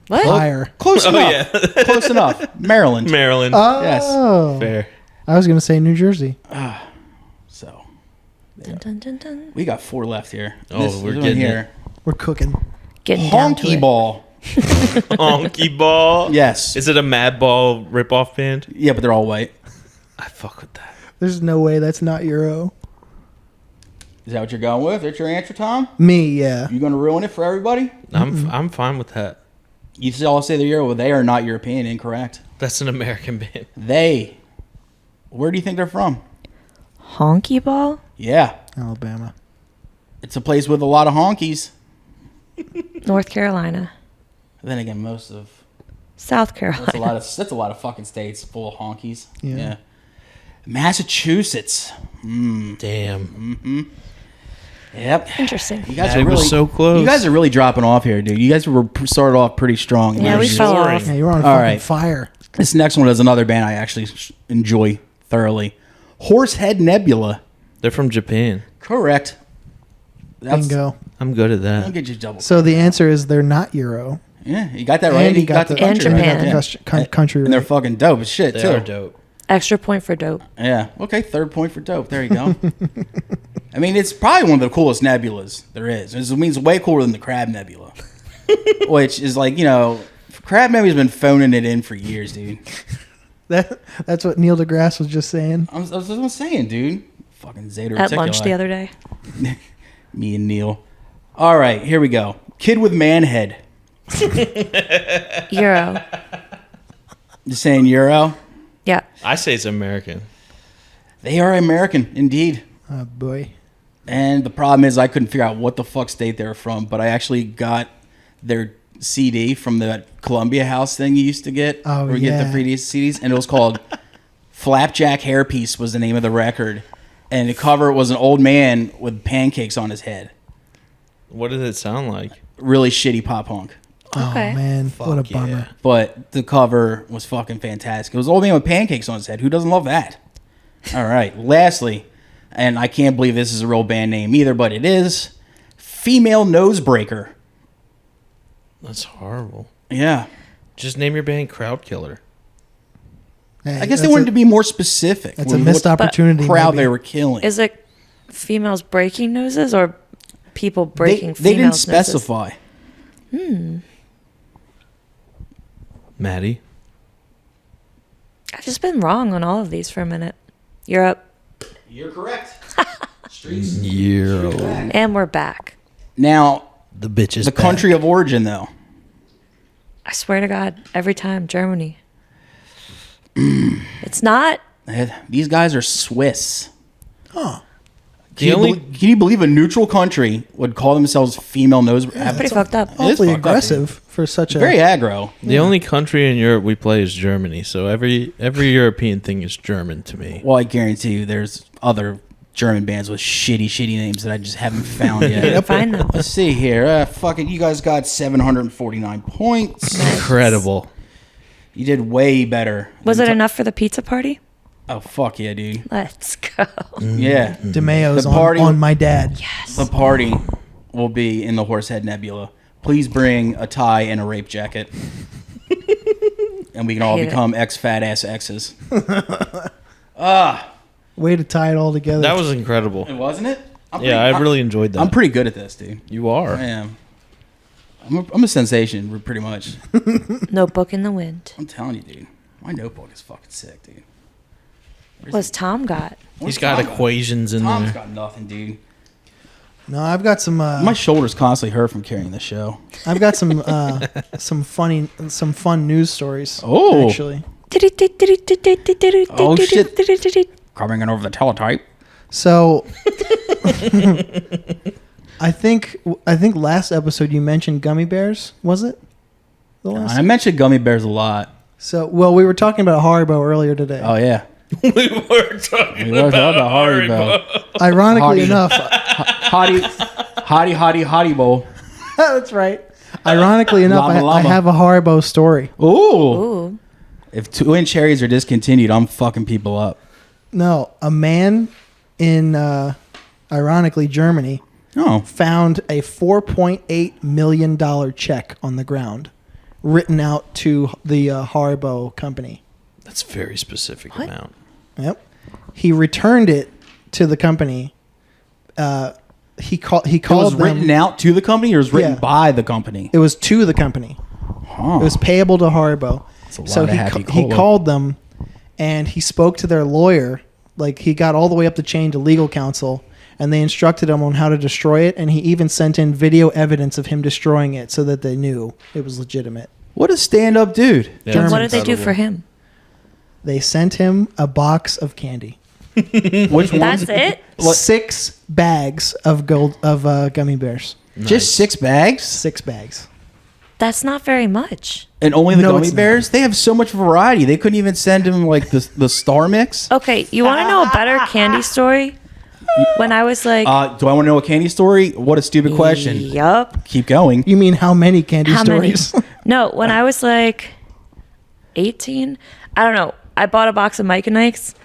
What? Fire. Close Oh enough. yeah. Close enough. Maryland. Maryland. Oh. Fair. I was gonna say New Jersey. So Dun, dun, dun, dun. we got 4 left here. Oh, we're one getting here. We're cooking. Getting down to Honky it. Ball. Honky Ball. Yes. Is it a Madball ripoff band? Yeah, but they're all white. I fuck with that. There's no way that's not Euro. Is that what you're going with? That's your answer, Tom? Me, yeah. You going to ruin it for everybody? I'm fine with that. You all say they're Euro. Well, they are not European. Incorrect. That's an American band. They. Where do you think they're from? Honky ball? Yeah. Alabama. It's a place with a lot of honkies. North Carolina. Then again, most of South that's Carolina. a lot of fucking states full of honkies. Yeah. Massachusetts. Damn. Yep. Interesting. You guys That are really was so close. You guys are really dropping off here, dude. You guys were started off pretty strong. Yeah, we This- fell soaring. off. Yeah, you're on All fucking right. fire. This next one is another band I actually enjoy thoroughly. Horsehead Nebula. They're from Japan. Correct. Bingo. I'm good at I'll that. get you double. So the answer is they're not Euro. Yeah, you got that right. And You got the and country right. Japan. Yeah. Country And they're right. fucking dope as shit They too. are dope. Extra point for dope. Yeah. Okay. 3rd point for dope. There you go. I mean, it's probably one of the coolest nebulas there is. It means way cooler than the Crab Nebula, which is like, Crab Nebula's been phoning it in for years, dude. That's what Neil deGrasse was just saying. I was saying, dude. Fucking Zeta At lunch Reticuli. the other day. Me and Neil. All right, here we go. Kid with Man Head. Euro. Just saying Euro. Yeah. I say it's American. They are American, indeed. Oh boy. And the problem is I couldn't figure out what the fuck state they were from, but I actually got their CD from the Columbia House thing you used to get. Oh, where you get the yeah. free CDs. And it was called Flapjack Hairpiece was the name of the record. And the cover was an old man with pancakes on his head. What did it sound like? Really shitty pop punk. Okay. Oh man, what a Fuck bummer. yeah. But the cover was fucking fantastic. It was an old man with pancakes on his head. Who doesn't love that? All right. Lastly, and I can't believe this is a real band name either, but it is Female Nosebreaker. That's horrible. Yeah. Just name your band Crowd Killer. Hey, I guess they wanted to be more specific. That's a missed opportunity. Crowd maybe. they were killing. Is it females breaking noses or people they, breaking they didn't females' noses? specify. Maddie. I've just been wrong on all of these for a minute. You're up. You're correct. Streets. Yo. And we're back. Now, The bitch is the back. country of origin, though. I swear to God, every time, Germany. It's not. These guys are Swiss. Huh. Can you believe a neutral country would call themselves female nose? It's pretty fucked up. It is Awfully fucked up, aggressive for such a. Very aggro. The only country in Europe we play is Germany, so every European thing is German to me. Well, I guarantee you there's other German bands with shitty names that I just haven't found yet. Find them. Let's see here. Fucking, you guys got 749 points. Incredible. You did way better. Was it enough for the pizza party? Oh, fuck yeah, dude. Let's go. Yeah. DeMayo's The party- on my dad. The party will be in the Horsehead Nebula. Please bring a tie and a rape jacket. And we can all hate it. become ex-fat ass exes. Way to tie it all together. That was incredible. Wasn't it? Yeah, I really enjoyed that. I'm pretty good at this, dude. You are. I am. I'm a sensation, pretty much. Notebook in the wind. I'm telling you, dude. My notebook is fucking sick, dude. What's Tom got? He's got equations in Tom's there. got nothing, dude. No, I've got some. My shoulders constantly hurt from carrying the show. I've got some some fun news stories. Oh. Actually. Oh, shit. Coming in over the teletype. So, I think last episode you mentioned gummy bears. Was it the last? I mentioned gummy bears a lot. So, well, we were talking about Haribo earlier today. Oh, yeah. We were talking We were talking about Haribo. Ironically Hottie. enough, Hottie bowl. that's right. Ironically enough, Llama I llama. have a Haribo story. Ooh. Ooh. If 2-inch cherries are discontinued, I'm fucking people up. No, a man in, ironically, Germany Oh. found a $4.8 million check on the ground written out to the Haribo company. That's a very specific What? amount. Yep. He returned it to the company. He called It was them. written out to the company or it was written Yeah. by the company? It was to the company. Huh. It was payable to Haribo. That's a lot So of he happy he cola. called them, and he spoke to their lawyer. Like, he got all the way up the chain to legal counsel, and they instructed him on how to destroy it. And he even sent in video evidence of him destroying it so that they knew it was legitimate. What a stand-up dude. Yeah, German. What did they do incredible. for him? They sent him a box of candy. Which one? That's it? 6 bags of gummy bears. Just 6 bags? 6 bags. That's not very much. And only the No, gummy it's not. bears? They have so much variety. They couldn't even send him like the star mix. Okay, you want to know a better candy story? When I was like, Do I want to know a candy story? What a stupid question. Yup. Keep going. You mean how many candy How many? stories? No, when I was like 18, I don't know. I bought a box of Mike and Ike's,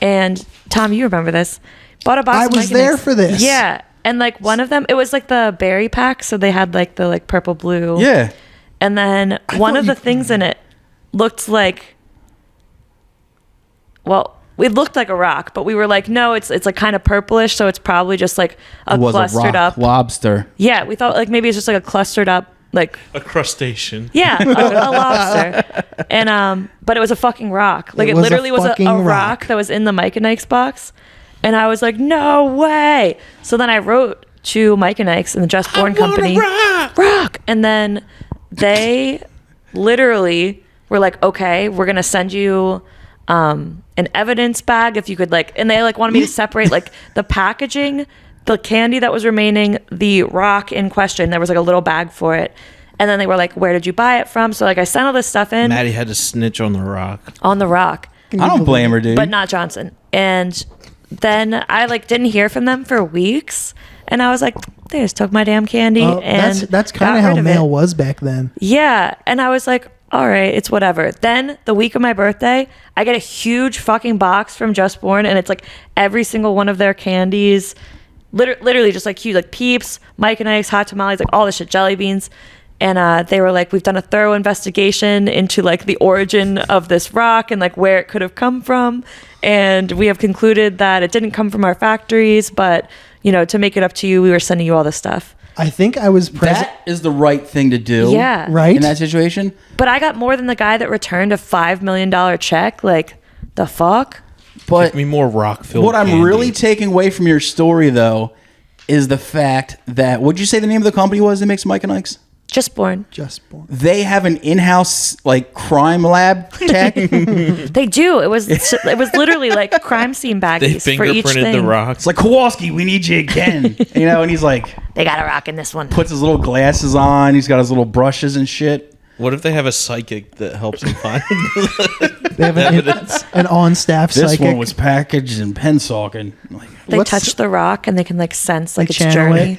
and Tom, you remember this? Bought a box. I of was Mike and there Ike's. for this. Yeah, and like one of them, it was like the berry pack, so they had like the like purple blue. Yeah. And then one of the things in it looked like, well, it looked like a rock, but we were like, no, it's like kind of purplish, so it's probably just like a It was clustered a rock up. lobster. Yeah, we thought like maybe it's just like a clustered up like A crustacean. yeah, a lobster. And but it was a fucking rock. Like It it, was a literally was fucking a rock rock. that was in the Mike and Ike's box. And I was like, no way. So then I wrote to Mike and Ike's and the Just Born Company. Rock. And then they literally were like, okay, we're gonna send you an evidence bag if you could like, and they like wanted me to separate like the packaging, the candy that was remaining, the rock in question. There was like a little bag for it. And then they were like, where did you buy it from? So like I sent all this stuff in Maddie had to snitch on the rock. on the rock, I don't blame her, dude. but not Johnson. And then I like didn't hear from them for weeks. And I was like, they just took my damn candy. Oh, and that's kind got of how rid of mail it. was back then. Yeah. And I was like, all right, it's whatever. Then the week of my birthday, I get a huge fucking box from Just Born, and it's like every single one of their candies, literally just like huge, like Peeps, Mike and Ike's, hot tamales, like all this shit, jelly beans. And they were like, we've done a thorough investigation into like the origin of this rock and like where it could have come from. And we have concluded that it didn't come from our factories, but, you know, to make it up to you, we were sending you all this stuff. I think I was present. That is the right thing to do. Yeah. Right? In that situation. But I got more than the guy that returned a $5 million check. Like, the fuck? But Give me more rock-filled what I'm candy. really taking away from your story, though, is the fact that, what'd you say the name of the company was that makes Mike and Ike's? Just Born. Just Born. They have an in-house like crime lab tech. They do. It was literally like crime scene They baggies for each fingerprinted thing. the rocks. It's like, Kowalski, we need you again. You know, and he's like, They got a rock in this one. puts his little glasses on. He's got his little brushes and shit. What if they have a psychic that helps them find They have an on-staff This psychic. one was packaged in Pennsauken. Like, They What's- touch the rock and they can like sense like They its channel journey.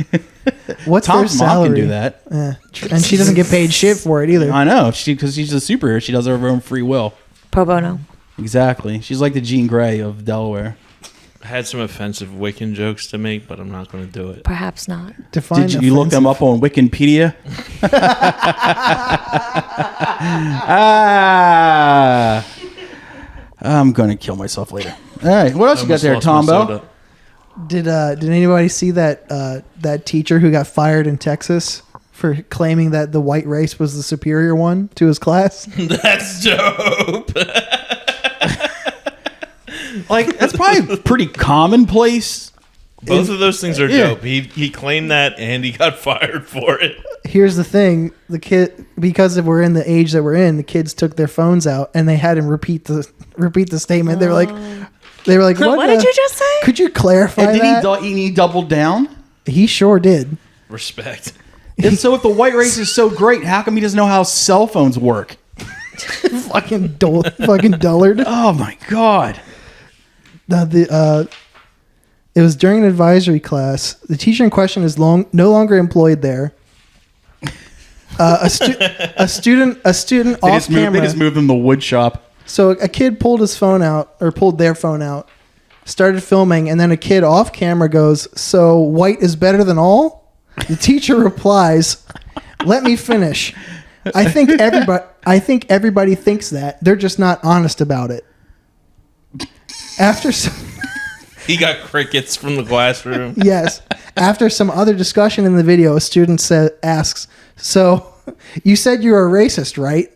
What's Tom's their mom salary? can do that. And she doesn't get paid shit for it either. I know, because she's a superhero. She does it of her own free will. Pro bono. Exactly. She's like the Jean Grey of Delaware. I had some offensive Wiccan jokes to make, but I'm not going to do it. Perhaps not. Define Did you look them up on Wikipedia? I'm gonna kill myself later. All right, what else you got there, Tombo? Did anybody see that that teacher who got fired in Texas for claiming that the white race was the superior one to his class? That's dope. Like, that's probably pretty commonplace. Both of those things are Yeah. dope. He claimed that and he got fired for it. Here's the thing: the kid, because if we're in the age that we're in, the kids took their phones out and they had him repeat the statement. They were like, What did you just say? Could you clarify And that? he doubled down? He sure did. Respect. And so if the white race is so great, how come he doesn't know how cell phones work? fucking dullard. Oh my God. It was during an advisory class. The teacher in question is no longer employed there. A student They off camera. just moved him to the wood shop. So a kid pulled their phone out, started filming, and then a kid off camera goes, "So white is better than all?" The teacher replies, "Let me finish. I think everybody thinks that. They're just not honest about it." He got crickets from the classroom. Yes. After some other discussion in the video, a student asks, "So you said you're a racist, right?"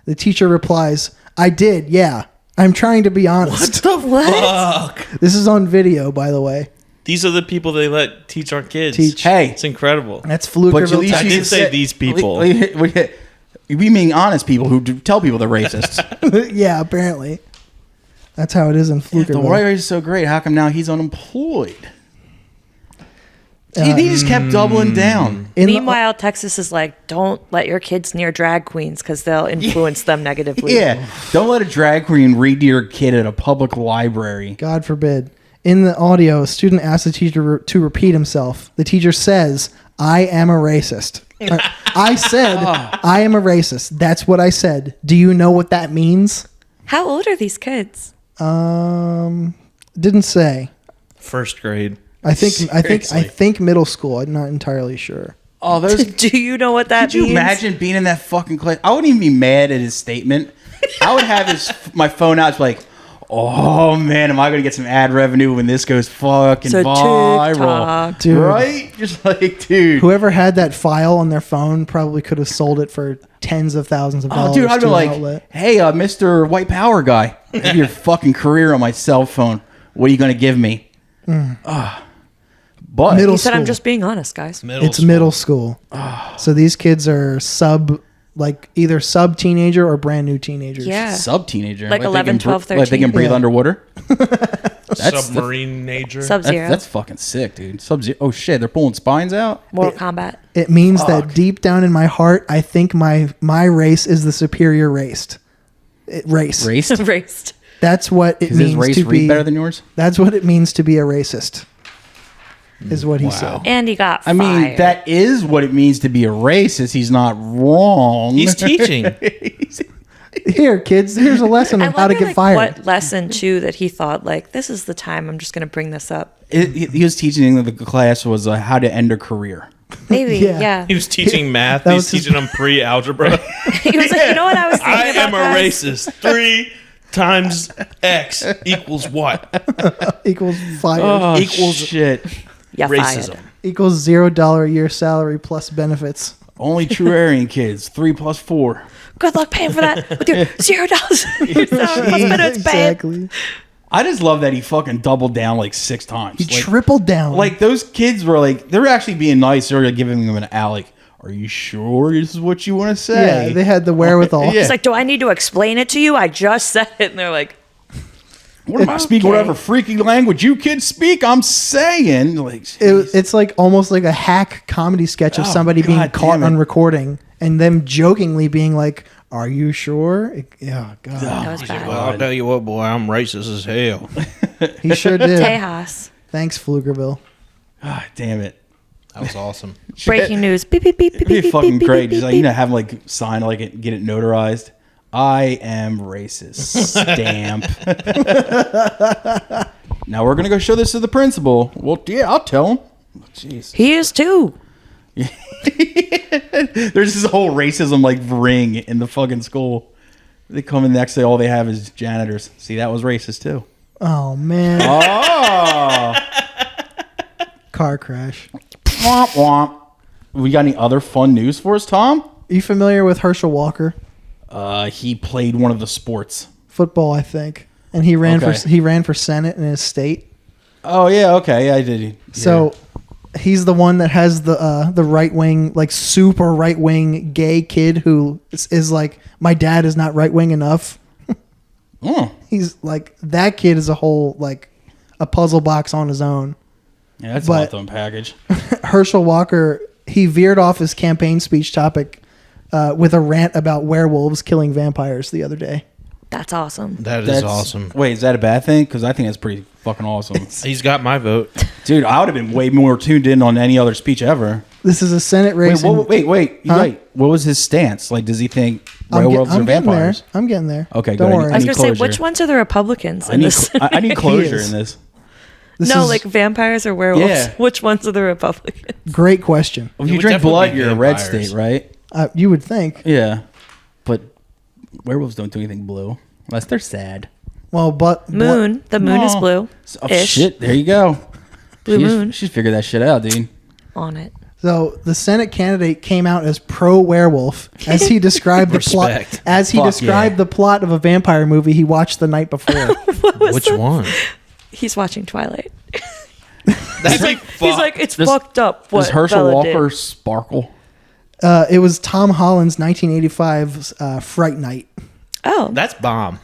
The teacher replies, "I did, yeah. I'm trying to be honest." What? Fuck. This is on video, by the way. These are the people they let teach our kids. Hey. It's incredible. That's But at Flukerville. least I you did can say these people. We mean honest people who tell people they're racist. Yeah, apparently. That's how it is in If the white Flukerville. race is so great, how come now he's unemployed? He just kept doubling down. Meanwhile, Texas is like, don't let your kids near drag queens because they'll influence them negatively. Yeah. Don't let a drag queen read to your kid at a public library. God forbid. In the audio, a student asks the teacher to repeat himself. The teacher says, "I am a racist." I said, "I am a racist. That's what I said. Do you know what that means?" How old are these kids? Didn't say. First grade. I Seriously. think middle school. I'm not entirely sure. Oh, those. Do you know what that Could you means? imagine being in that fucking class? I wouldn't even be mad at his statement. I would have my phone out, like, oh man, am I going to get some ad revenue when this goes fucking So viral? TikTok. Dude. Right? Just like, dude. Whoever had that file on their phone probably could have sold it for tens of thousands of dollars. Oh, dude, I'd to be an like, outlet. hey, Mr. White Power guy, I have your fucking career on my cell phone. What are you going to give me? But Middle He said, I'm school. just being honest, guys. It's middle school. So these kids are either sub teenager or brand new teenagers. Yeah. sub-teenager. Like they 11, can 12, Like they can 13. breathe Yeah. underwater? Submarine nature. Sub-Zero. That's fucking sick, dude. Sub-Zero. Oh, shit. They're pulling spines out? Mortal Kombat. It means that deep down in my heart, I think my race is the superior race. Race. Raced? Raced. That's what it Does his means race to read be. better than yours? That's what it means to be a racist. is what he said. And he got I fired. mean, that is what it means to be a racist. He's not wrong. He's teaching. Here, kids, here's a lesson I on how to wonder, get like, fired. what lesson, too, that he thought, like, this is the time I'm just going to bring this up. He was teaching the class was how to end a career. Maybe, Yeah. yeah. He was teaching math. That He's was his- teaching them pre-algebra. He was like, you know what I was thinking I about, am a guys? racist. 3 times X equals what? Equals fired. Oh, Equals- shit. Yeah, Racism. fired. Equals $0 a year salary plus benefits. Only true Aryan kids. 3 plus 4. Good luck paying for that with your $0 plus minutes paid. Exactly. I just love that he fucking doubled down like 6 times. He Like, tripled down. like those kids were like, they were actually being nice. They were giving them an Alec. Are you sure this is what you want to say? yeah, they had the wherewithal. Yeah. It's like, do I need to explain it to you? I just said it. And they're like, What am I speaking? Okay. Whatever freaky language you kids speak, I'm saying. Like, It's like almost like a hack comedy sketch of Oh, somebody being God caught damn it. on recording and them jokingly being like, "Are you sure?" Yeah, God, that was bad. Well, I'll tell you what, boy, I'm racist as hell. he sure did. Tejas. Thanks, Pflugerville. God damn it. That was awesome. Breaking news. Beep, beep, beep, beep, It'd be beep, fucking beep, great. beep, Just like, beep, have him like sign like it, get it notarized. I am racist. Stamp. Now we're gonna go show this to the principal. Well, yeah, I'll tell him. Jeez. He is too. There's this whole racism like ring in the fucking school. They come in next day, all they have is janitors. See, that was racist too. Oh man, Oh. car crash. Womp womp. We got any other fun news for us, Tom? Are you familiar with Herschel Walker? He played one of the sports. Football, I think, and he ran Okay. for Senate in his state. Oh yeah, okay, yeah, I did. Yeah. So he's the one that has the right wing, like super right wing gay kid who is like, my dad is not right wing enough. Oh. He's like, that kid is a whole like a puzzle box on his own. Yeah, that's But- a lot to unpackage. Herschel Walker, he veered off his campaign speech topic with a rant about werewolves killing vampires the other day. That's awesome. That is That's awesome. Wait, is that a bad thing? Because I think that's pretty fucking awesome. He's got my vote. Dude, I would have been way more tuned in on any other speech ever. This is a Senate Wait, race. wait. Huh? What was his stance? Like, does he think I'm werewolves are getting there. vampires? I'm getting there. Okay, don't good. worry. I was need going to say, closure. which ones are the Republicans I in need, this? I need closure is. in this. This No, is like vampires or werewolves? Yeah. Which ones are the Republicans? great question. If It you would drink definitely blood, be you're a red vampires. state, right? You would think. Yeah. But werewolves don't do anything blue. Unless they're sad. Well, but Moon. The moon is No. blue. Oh, Ish. shit. There you go. Blue moon. She's figured that shit out, dude. On it. So the Senate candidate came out as pro werewolf as he described the plot. Respect. As he Fuck described yeah. the plot of a vampire movie he watched the night before. Which one? He's watching Twilight. That's He's like, it's Does- fucked up. What Does Herschel Bella Walker did. sparkle? It was Tom Holland's 1985's Fright Night. Oh, That's bomb.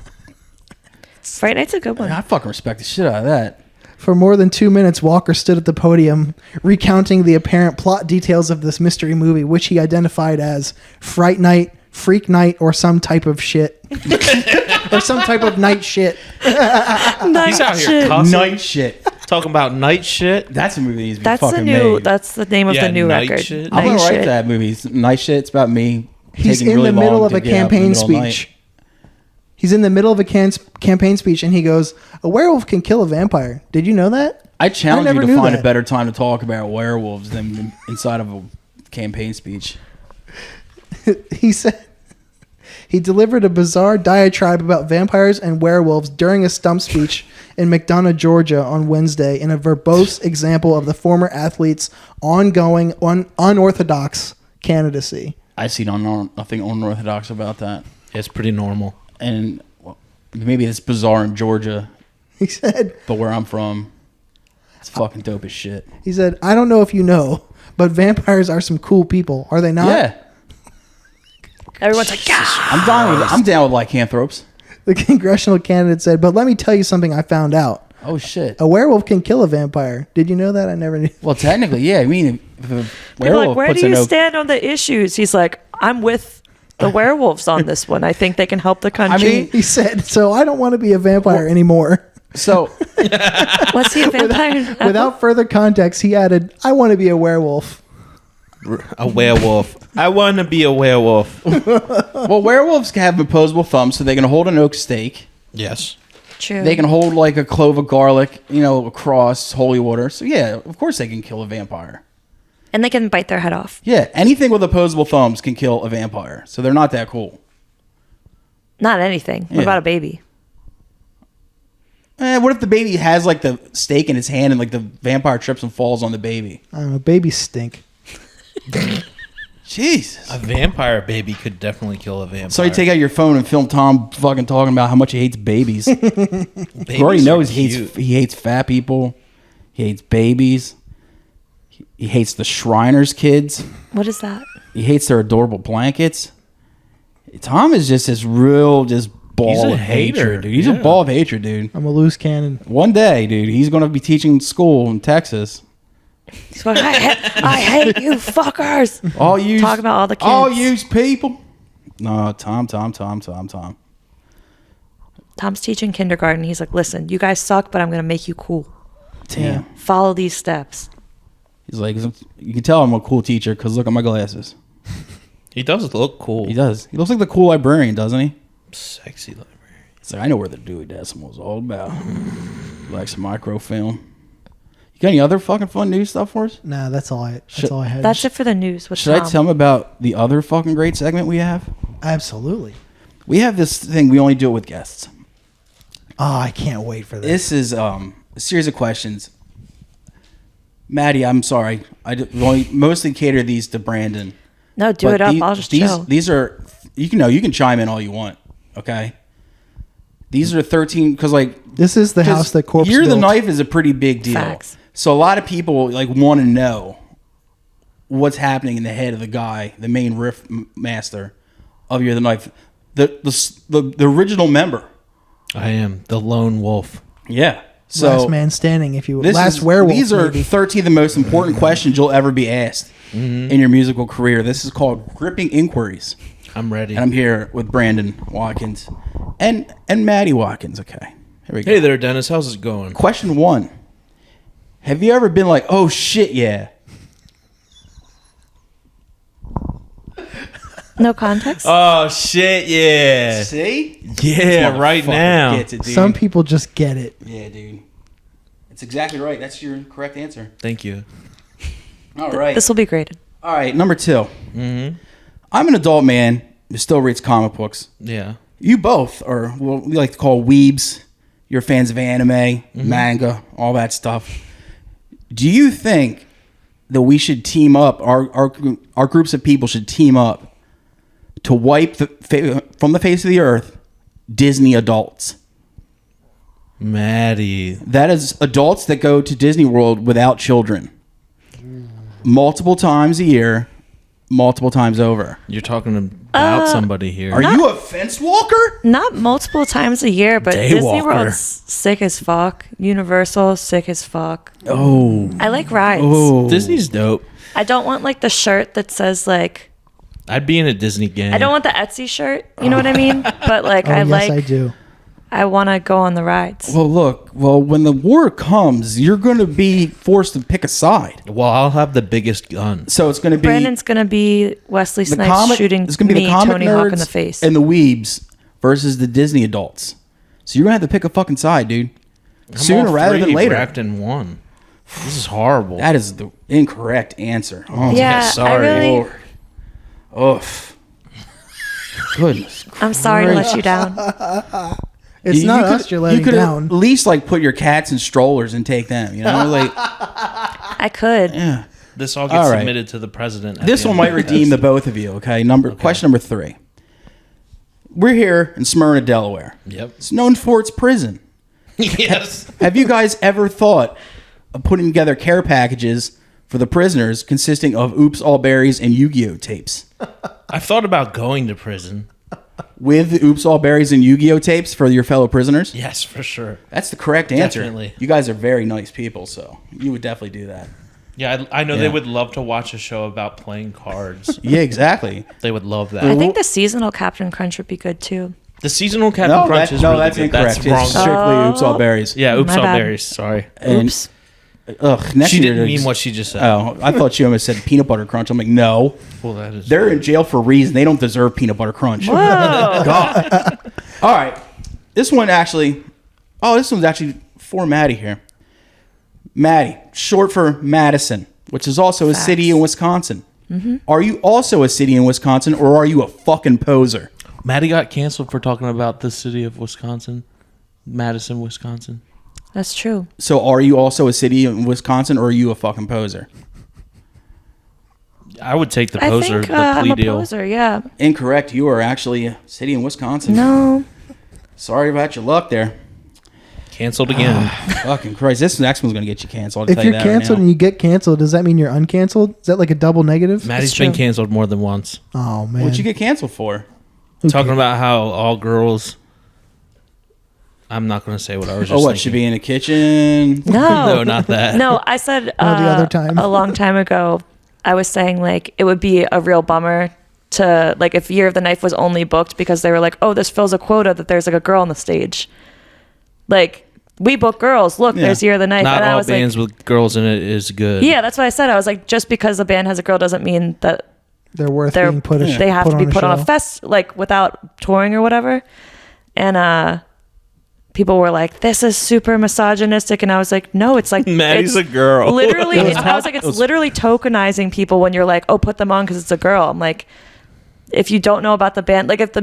Fright Night's a good one. I fucking respect the shit out of that. For more than 2 minutes, Walker stood at the podium recounting the apparent plot details of this mystery movie, which he identified as Fright Night, Freak Night, or some type of shit. Or some type of night shit. Night He's out here shit. cussing, Night shit. talking about night shit. That's a movie that needs to be That's the fucking new. made. That's the name of Yeah, the new Night record. Shit. I'm Night gonna write Shit. that movie. Night shit. It's about me. He's taking in really the middle long of to a get out in the campaign middle of the night. speech. He's in the middle of a campaign speech, and he goes, "A werewolf can kill a vampire. Did you know that?" I challenge never you to knew find that. a better time to talk about werewolves than inside of a campaign speech. He said he delivered a bizarre diatribe about vampires and werewolves during a stump speech in McDonough, Georgia on Wednesday in a verbose example of the former athlete's ongoing unorthodox candidacy. I see nothing unorthodox about that. It's pretty normal. And well, maybe it's bizarre in Georgia, He said, but where I'm from, it's fucking dope as shit. I don't know if you know, but vampires are some cool people, are they not? Yeah. Everyone's like, yeah. I'm down with lycanthropes. The congressional candidate said, but let me tell you something I found out. Oh shit. A werewolf can kill a vampire. Did you know that? I never knew. Well, technically, yeah. I mean, if a People are werewolf like, where puts do a you no- stand on the issues? He's like, I'm with the werewolves on this one. I think they can help the country. I mean, He said, so I don't want to be a vampire anymore. So Was he a vampire? Without further context, he added, "I want to be a werewolf." A werewolf. I want to be a werewolf. well, werewolves have opposable thumbs, so they can hold an oak stake. Yes. True. They can hold like a clove of garlic, across holy water. So yeah, of course they can kill a vampire. And they can bite their head off. Yeah, anything with opposable thumbs can kill a vampire. So they're not that cool. Not anything. What Yeah. about a baby? What if the baby has like the stake in his hand and like the vampire trips and falls on the baby? I don't know. Babies stink. Jesus. A vampire baby could definitely kill a vampire. So you take out your phone and film Tom fucking talking about how much he hates babies. Babies You already are knows cute. he hates fat people. He hates babies. He hates the Shriners kids. What is that? He hates their adorable blankets. Tom is just this real ball He's a of hater, hatred, dude. He's yeah. a ball of hatred, dude. I'm a loose cannon. One day, dude, he's going to be teaching school in Texas. He's like, I hate you fuckers. All you Talk about all the kids. All you people. No, Tom. Tom's teaching kindergarten. He's like, listen, you guys suck, but I'm going to make you cool. Damn. Yeah. Follow these steps. He's like, you can tell I'm a cool teacher because look at my glasses. He does look cool. He does. He looks like the cool librarian, doesn't he? Sexy librarian. He's like, I know where the Dewey Decimal is all about. Like some microfilm. You got any other fucking fun news stuff for us? Nah, that's all I had. That's it for the news with Should Tom. I tell him about the other fucking great segment we have? Absolutely. We have this thing. We only do it with guests. Oh, I can't wait for this. This is a series of questions. Maddie, I'm sorry. I mostly cater these to Brandon. No, do But it up. I'll just chill. These are you can chime in all you want. Okay. These are 13 because like This is the house that Corpse Year of the built. Knife is a pretty big deal. Facts. So a lot of people like want to know what's happening in the head of the guy, the main riff master of Year of the Knife, the original member. I am the lone wolf. Yeah. So Last man standing, if you will. Last werewolf. These are maybe. 13 of the most important questions you'll ever be asked in your musical career. This is called Gripping Inquiries. I'm ready. And I'm here with Brandon Watkins and Maddie Watkins. Okay. Here we go. Hey there, Dennis. How's it going? Question 1. Have you ever been like, oh shit, yeah? No context? Oh shit, yeah. See? Yeah, right Motherfucker now. gets it, dude. Some people just get it. Yeah, dude. That's exactly right. That's your correct answer. Thank you. All right. This will be graded. All right, number 2. Mm-hmm. I'm an adult man who still reads comic books. Yeah. You both are what we like to call weebs. You're fans of anime, manga, all that stuff. Do you think that we should team up, our groups of people should team up to wipe from the face of the earth Disney adults? Maddie. That is adults that go to Disney World without children. Multiple times a year, multiple times over. You're talking about somebody here. Are you a fence walker? Not multiple times a year, but Disney Daywalker. World's sick as fuck. Universal, sick as fuck. Oh. I like rides. Disney's dope. I don't want like the shirt that says like, I'd be in a Disney gang. I don't want the Etsy shirt. You know what I mean? But like, Oh, I yes, like, I do. I want to go on the rides. Well, look. Well, when the war comes, you're going to be forced to pick a side. Well, I'll have the biggest gun. So it's going to be Brandon's going to be Wesley the Snipes comic. shooting It's going to be me, the comic Tony nerds Hawk in the face. and the weebs versus the Disney adults. So you're going to have to pick a fucking side, dude. I'm Sooner all rather three than later. wrapped in one. This is horrible. That is the incorrect answer. Oh, Yeah, sorry. I really, Lord. Oof. Goodness. I'm sorry to let you down. It's not us you're letting You could down. at least like put your cats in strollers and take them. You know, like I could. yeah. This all gets All right. submitted to the president. at This the one end might of redeem the test. both of you. Okay. Question number 3. We're here in Smyrna, Delaware. Yep. It's known for its prison. Yes. Have you guys ever thought of putting together care packages for the prisoners consisting of Oops All Berries and Yu-Gi-Oh tapes? I've thought about going to prison. With the Oops All Berries and Yu-Gi-Oh tapes for your fellow prisoners? Yes, for sure. That's the correct answer. Definitely. You guys are very nice people, so you would definitely do that. Yeah, I know Yeah. they would love to watch a show about playing cards. Yeah, exactly. They would love that. I think the seasonal Captain Crunch would be good too. The seasonal Captain Crunch is really that's good. incorrect. That's wrong. It's strictly Oops All Berries. Yeah, Oops My All bad. Berries. Sorry. And, Oops. next She year didn't they're mean what she just said. Oh, I thought she almost said peanut butter crunch. I'm like, no. Well, that is. They're in jail for a reason. They don't deserve peanut butter crunch. Whoa. God. All right. This one's actually for Maddie here. Maddie, short for Madison, which is also a city in Wisconsin. Mm-hmm. Are you also a city in Wisconsin, or are you a fucking poser? Maddie got canceled for talking about the city of Wisconsin, Madison, Wisconsin. That's true. So are you also a city in Wisconsin, or are you a fucking poser? I would take the I poser, think the I'm plea a deal. poser, yeah. Incorrect. You are actually a city in Wisconsin. No. Sorry about your luck there. Canceled again. Fucking Christ. This next one's going to get you canceled. I'll If tell you you're that right canceled now. and you get canceled, does that mean you're uncanceled? Is that like a double negative? Maddie's That's been true. canceled more than once. Oh man. What'd you get canceled for? Talking about how all girls. I'm not going to say what I was just Oh, what? thinking. Should be in the kitchen? No. No, not that. No, I said the other time. a long time ago, I was saying like it would be a real bummer to like if Year of the Knife was only booked because they were like, oh, this fills a quota that there's like a girl on the stage. Like we book girls. Look, Yeah. there's Year of the Knife. Not and I all was bands with girls in it is good. yeah, that's what I said. I was like, just because a band has a girl doesn't mean that They're worth they're being put. they have to be put on a show. fest like without touring or whatever. And people were like, this is super misogynistic, and I was like, no, it's like Maddie's it's a girl. literally I was like, it's literally tokenizing people when you're like, oh, put them on because it's a girl. I'm like, if you don't know about the band, like if the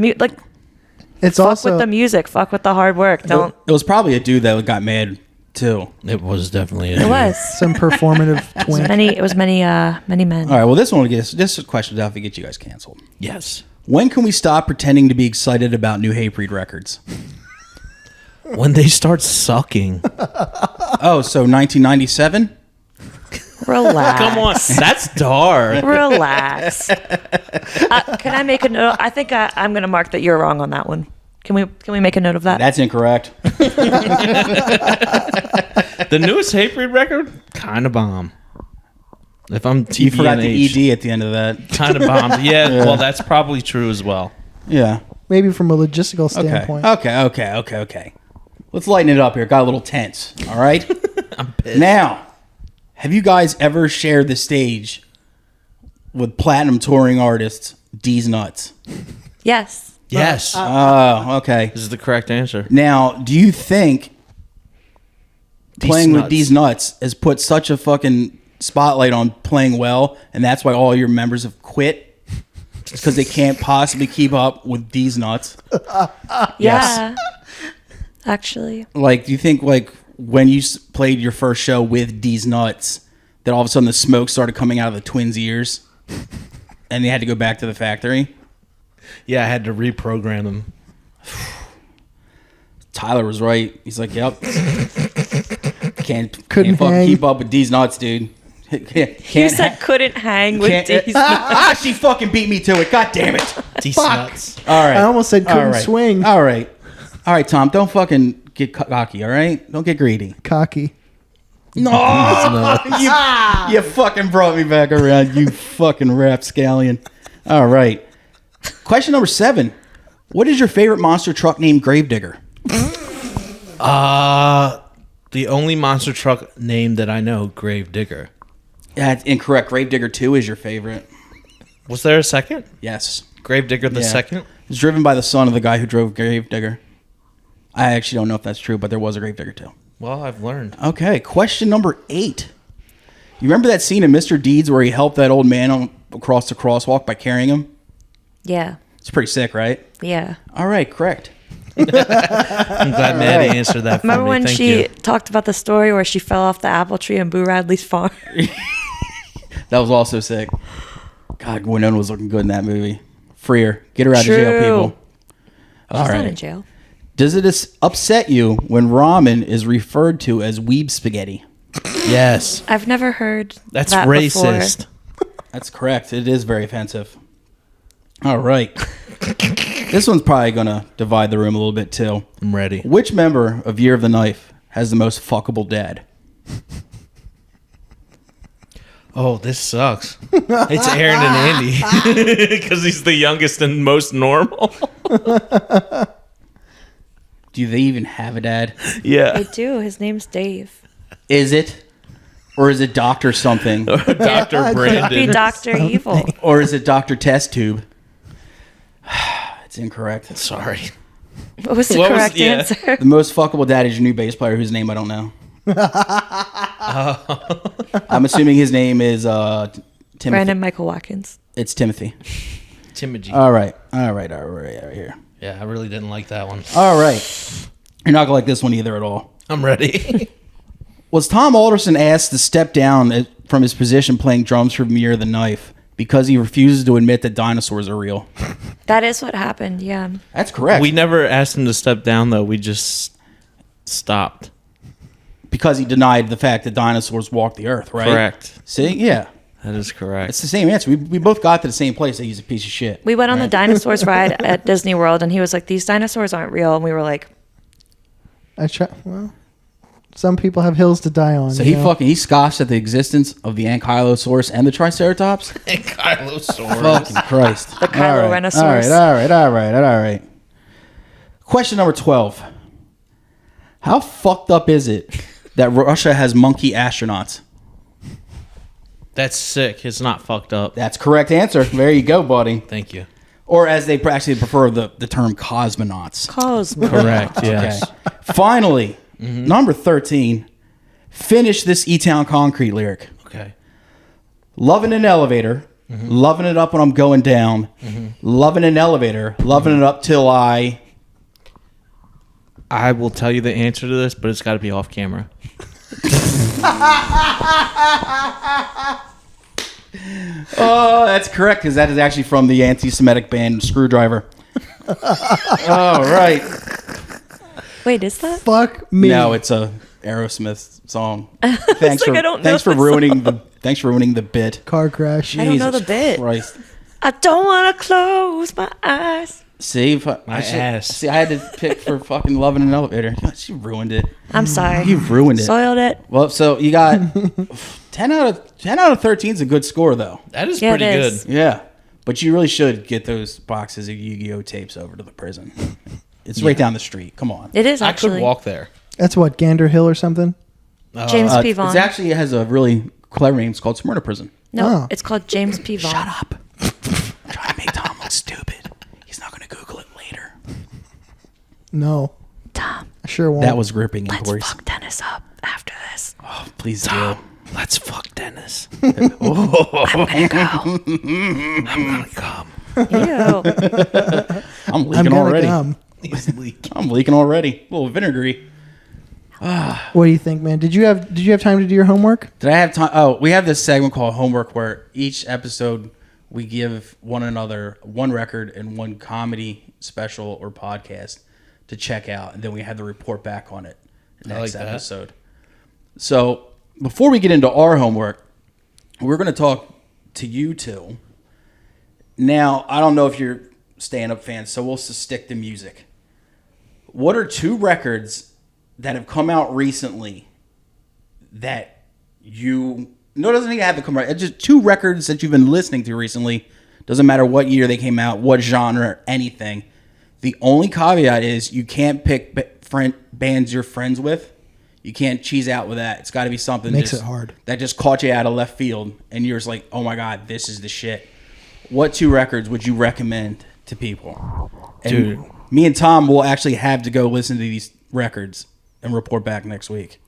It's fuck also with the music, fuck with the hard work. Don't. It was probably a dude that got mad too. It was definitely It was some performative twink. many. It was many men. All right. Well, this question will definitely get you guys canceled. Yes. When can we stop pretending to be excited about new Hatebreed records? When they start sucking. Oh, so 1997? Relax. Come on. That's dark. Relax. Can I make a note? I think I'm going to mark that you're wrong on that one. Can we make a note of that? That's incorrect. The newest Hatebreed record, kind of bomb. If I'm TBNH, You forgot the ED at the end of that. kind of bombed. Yeah, well, that's probably true as well. Yeah. Maybe from a logistical Okay. standpoint. Okay. Let's lighten it up here. Got a little tense. All right. I'm pissed. Now, have you guys ever shared the stage with platinum touring artists D's Nuts? Yes. Yes. Oh, okay. This is the correct answer. Now, do you think playing with Nuts. D's Nuts has put such a fucking spotlight on playing well, and that's why all your members have quit? Because they can't possibly keep up with D's Nuts? Yeah. Actually. Like, do you think, like, when you played your first show with D's Nuts, that all of a sudden the smoke started coming out of the twins' ears, and they had to go back to the factory? Yeah, I had to reprogram them. Tyler was right. He's like, yep. Can't Couldn't fucking hang. keep up with D's Nuts, dude. Can't You said couldn't hang with D's. She fucking beat me to it. God damn it. Decent nuts. All right. I almost said couldn't All right. swing. All right, Tom. Don't fucking get cocky. All right. Don't get greedy. Cocky. No. you fucking brought me back around. You fucking rapscallion. All right. Question number 7. What is your favorite monster truck named Gravedigger? The only monster truck name that I know, Gravedigger. Yeah, it's incorrect. Gravedigger 2 is your favorite. Was there a second? Yes. Gravedigger the Yeah. second? It's driven by the son of the guy who drove Gravedigger. I actually don't know if that's true, but there was a Gravedigger 2. Well, I've learned. Okay, question number 8. You remember that scene in Mr. Deeds where he helped that old man across the crosswalk by carrying him? Yeah. It's pretty sick, right? Yeah. All right, correct. I'm glad Maddie answered that for Remember me. when Thank she you. talked about the story where she fell off the apple tree in Boo Radley's farm? That was also sick. God, Winona was looking good in that movie. Free her. Get her out of jail, True. people. She's All not in right. jail. Does it upset you when ramen is referred to as weeb spaghetti? Yes. I've never heard That's that racist. That's correct. It is very offensive. All right. This one's probably going to divide the room a little bit, too. I'm ready. Which member of Year of the Knife has the most fuckable dad? Oh, this sucks. It's Aaron and Andy because he's the youngest and most normal. Do they even have a dad? Yeah. I do. His name's Dave. Is it? Or is it Dr. something? Dr. Be Brandon. Dr. Evil. Or is it Dr. Test Tube? It's incorrect. Sorry. What was the What was- correct yeah. answer? The most fuckable dad is your new bass player whose name I don't know. I'm assuming his name is Timothy. Brandon Michael Watkins. It's Timothy. Timothy. All right. Here. Yeah, I really didn't like that one. All right. You're not going to like this one either at all. I'm ready. Was Tom Alderson asked to step down from his position playing drums for Mirror the Knife because he refuses to admit that dinosaurs are real? That is what happened. Yeah. That's correct. We never asked him to step down, though. We just stopped. Because he denied the fact that dinosaurs walk the earth, right? Correct. See? Yeah. That is correct. It's the same answer. We both got to the same place that he's a piece of shit. We went on the dinosaurs ride at Disney World, and he was like, "These dinosaurs aren't real." And we were like, Well, some people have hills to die on. So you he know? he scoffs at the existence of the Ankylosaurus and the Triceratops? Ankylosaurus. Fucking Christ. The Kylo-Renosaurus. All right. Question number 12. How fucked up is it that Russia has monkey astronauts? That's sick. It's not fucked up. That's correct answer. There you go, buddy. Thank you. Or as they actually prefer the term cosmonauts. "Cosmo." Correct. Yes. Okay. Finally, number 13. Finish this E-Town Concrete lyric. Okay. Loving an elevator, loving it up when I'm going down, loving an elevator, loving it up till I... I will tell you the answer to this, but it's got to be off camera. Oh, that's correct, because that is actually from the anti-Semitic band Screwdriver. All right. Wait, is that? Fuck me. No, it's a Aerosmith song. Thanks like, I don't know thanks for the ruining the bit. Car crash. I don't know the Jesus bit. Christ. I don't want to close my eyes. See, My ass. See, I had to pick for fucking loving an elevator. She ruined it. I'm sorry. You ruined it. Soiled it. Well, so you got 10 out of 13 is a good score, though. That is Yeah, pretty it good. is. Yeah, but you really should get those boxes of Yu-Gi-Oh tapes over to the prison. It's right down the street. Come on. It is I actually. could walk there. That's what, Gander Hill or something? James P. Vaughn. It has a really clever name. It's called Smyrna Prison. No, Oh. it's called James P. Vaughn. Shut up. I'm trying to make Tom look stupid. He's not going to Google it later. No. Tom, I sure won't. That was gripping let's inquiries. fuck Dennis up after this. Oh, please Tom, let's fuck Dennis. I'm gonna go. I'm gonna come. Ew. I'm I'm leaking gonna already. come. He's leaking. I'm leaking already. A little vinegary. What do you think, man? Did you have time to do your homework? Did I have time? Oh, we have this segment called Homework where each episode we give one another one record and one comedy special or podcast to check out, and then we have to report back on it next like that. episode. So before we get into our homework, we're going to talk to you two. Now, I don't know if you're stand-up fans, so we'll just stick to music. What are two records that have come out recently that it doesn't even have to come right. It's just two records that you've been listening to recently. Doesn't matter what year they came out, what genre, anything. The only caveat is you can't pick bands you're friends with. You can't cheese out with that. It's got to be something Makes it hard. that just caught you out of left field, and you're just like, oh my god, this is the shit. What two records would you recommend to people? And Dude. me and Tom will actually have to go listen to these records and report back next week.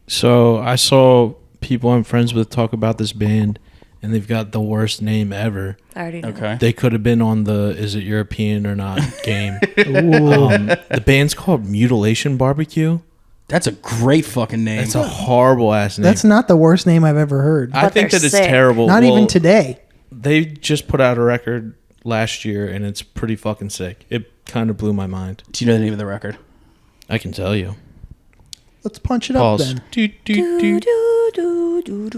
So I saw people I'm friends with talk about this band, and they've got the worst name ever. I already know. Okay. They could have been on the "Is it European or not" game. The band's called Mutilation BBQ. That's a great fucking name. That's a horrible ass name. That's not the worst name I've ever heard. I think they're that it's sick. terrible. Not Well, even today. They just put out a record last year, and it's pretty fucking sick. It kind of blew my mind. Do you know the name of the record? I can tell you. Let's punch it up Pause. then. Do, do, do.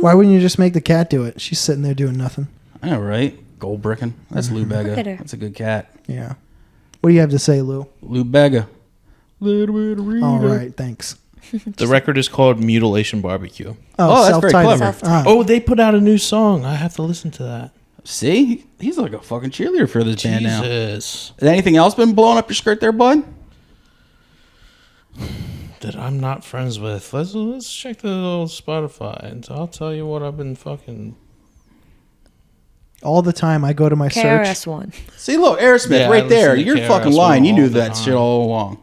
Why wouldn't you just make the cat do it? She's sitting there doing nothing. I know, right? Gold bricking. That's Lou Look at Bega. her. That's a good cat. Yeah. What do you have to say, Lou? Lou Bega. Little bit of reader. All right, thanks. The record is called Mutilation BBQ. Oh, that's very self-titled. clever. Self-titled. Ah. Oh, they put out a new song. I have to listen to that. See, he's like a fucking cheerleader for this band now. Jesus. Has anything else been blowing up your skirt there, bud? That I'm not friends with. Let's check the old Spotify, and I'll tell you what I've been fucking. All the time I go to my search. KRS-One. See, look, Aerosmith, Yeah, I right there. listen to You're fucking KRS-One lying. You all knew the that time. shit all along.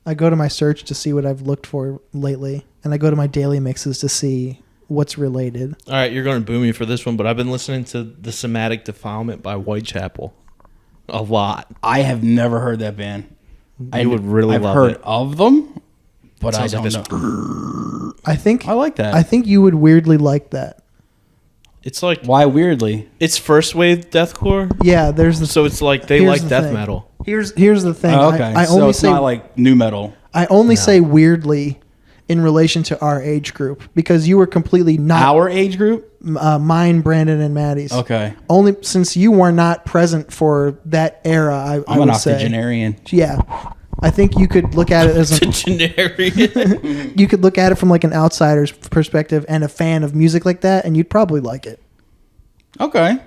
I go to my search to see what I've looked for lately, and I go to my daily mixes to see what's related. All right, you're going to boo me for this one, but I've been listening to the Somatic Defilement by Whitechapel a lot. I have never heard that band. You would really I've love heard it. of them, but I Sounds don't like this- know. I think I like that. I think you would weirdly like that. It's like Why weirdly? it's first wave deathcore, Yeah, there's the so it's like they Here's like the death thing. metal. here's the thing. Oh, okay, I so only it's say not like new metal. I only say weirdly in relation to our age group because you were completely not Our age group. mine, Brandon, and Maddie's. Okay, Only since you were not present for that era, I I'm would an say. octogenarian. Yeah, I think you could look at it as a, Generic. you could look at it from like an outsider's perspective and a fan of music like that, and you'd probably like it. Okay,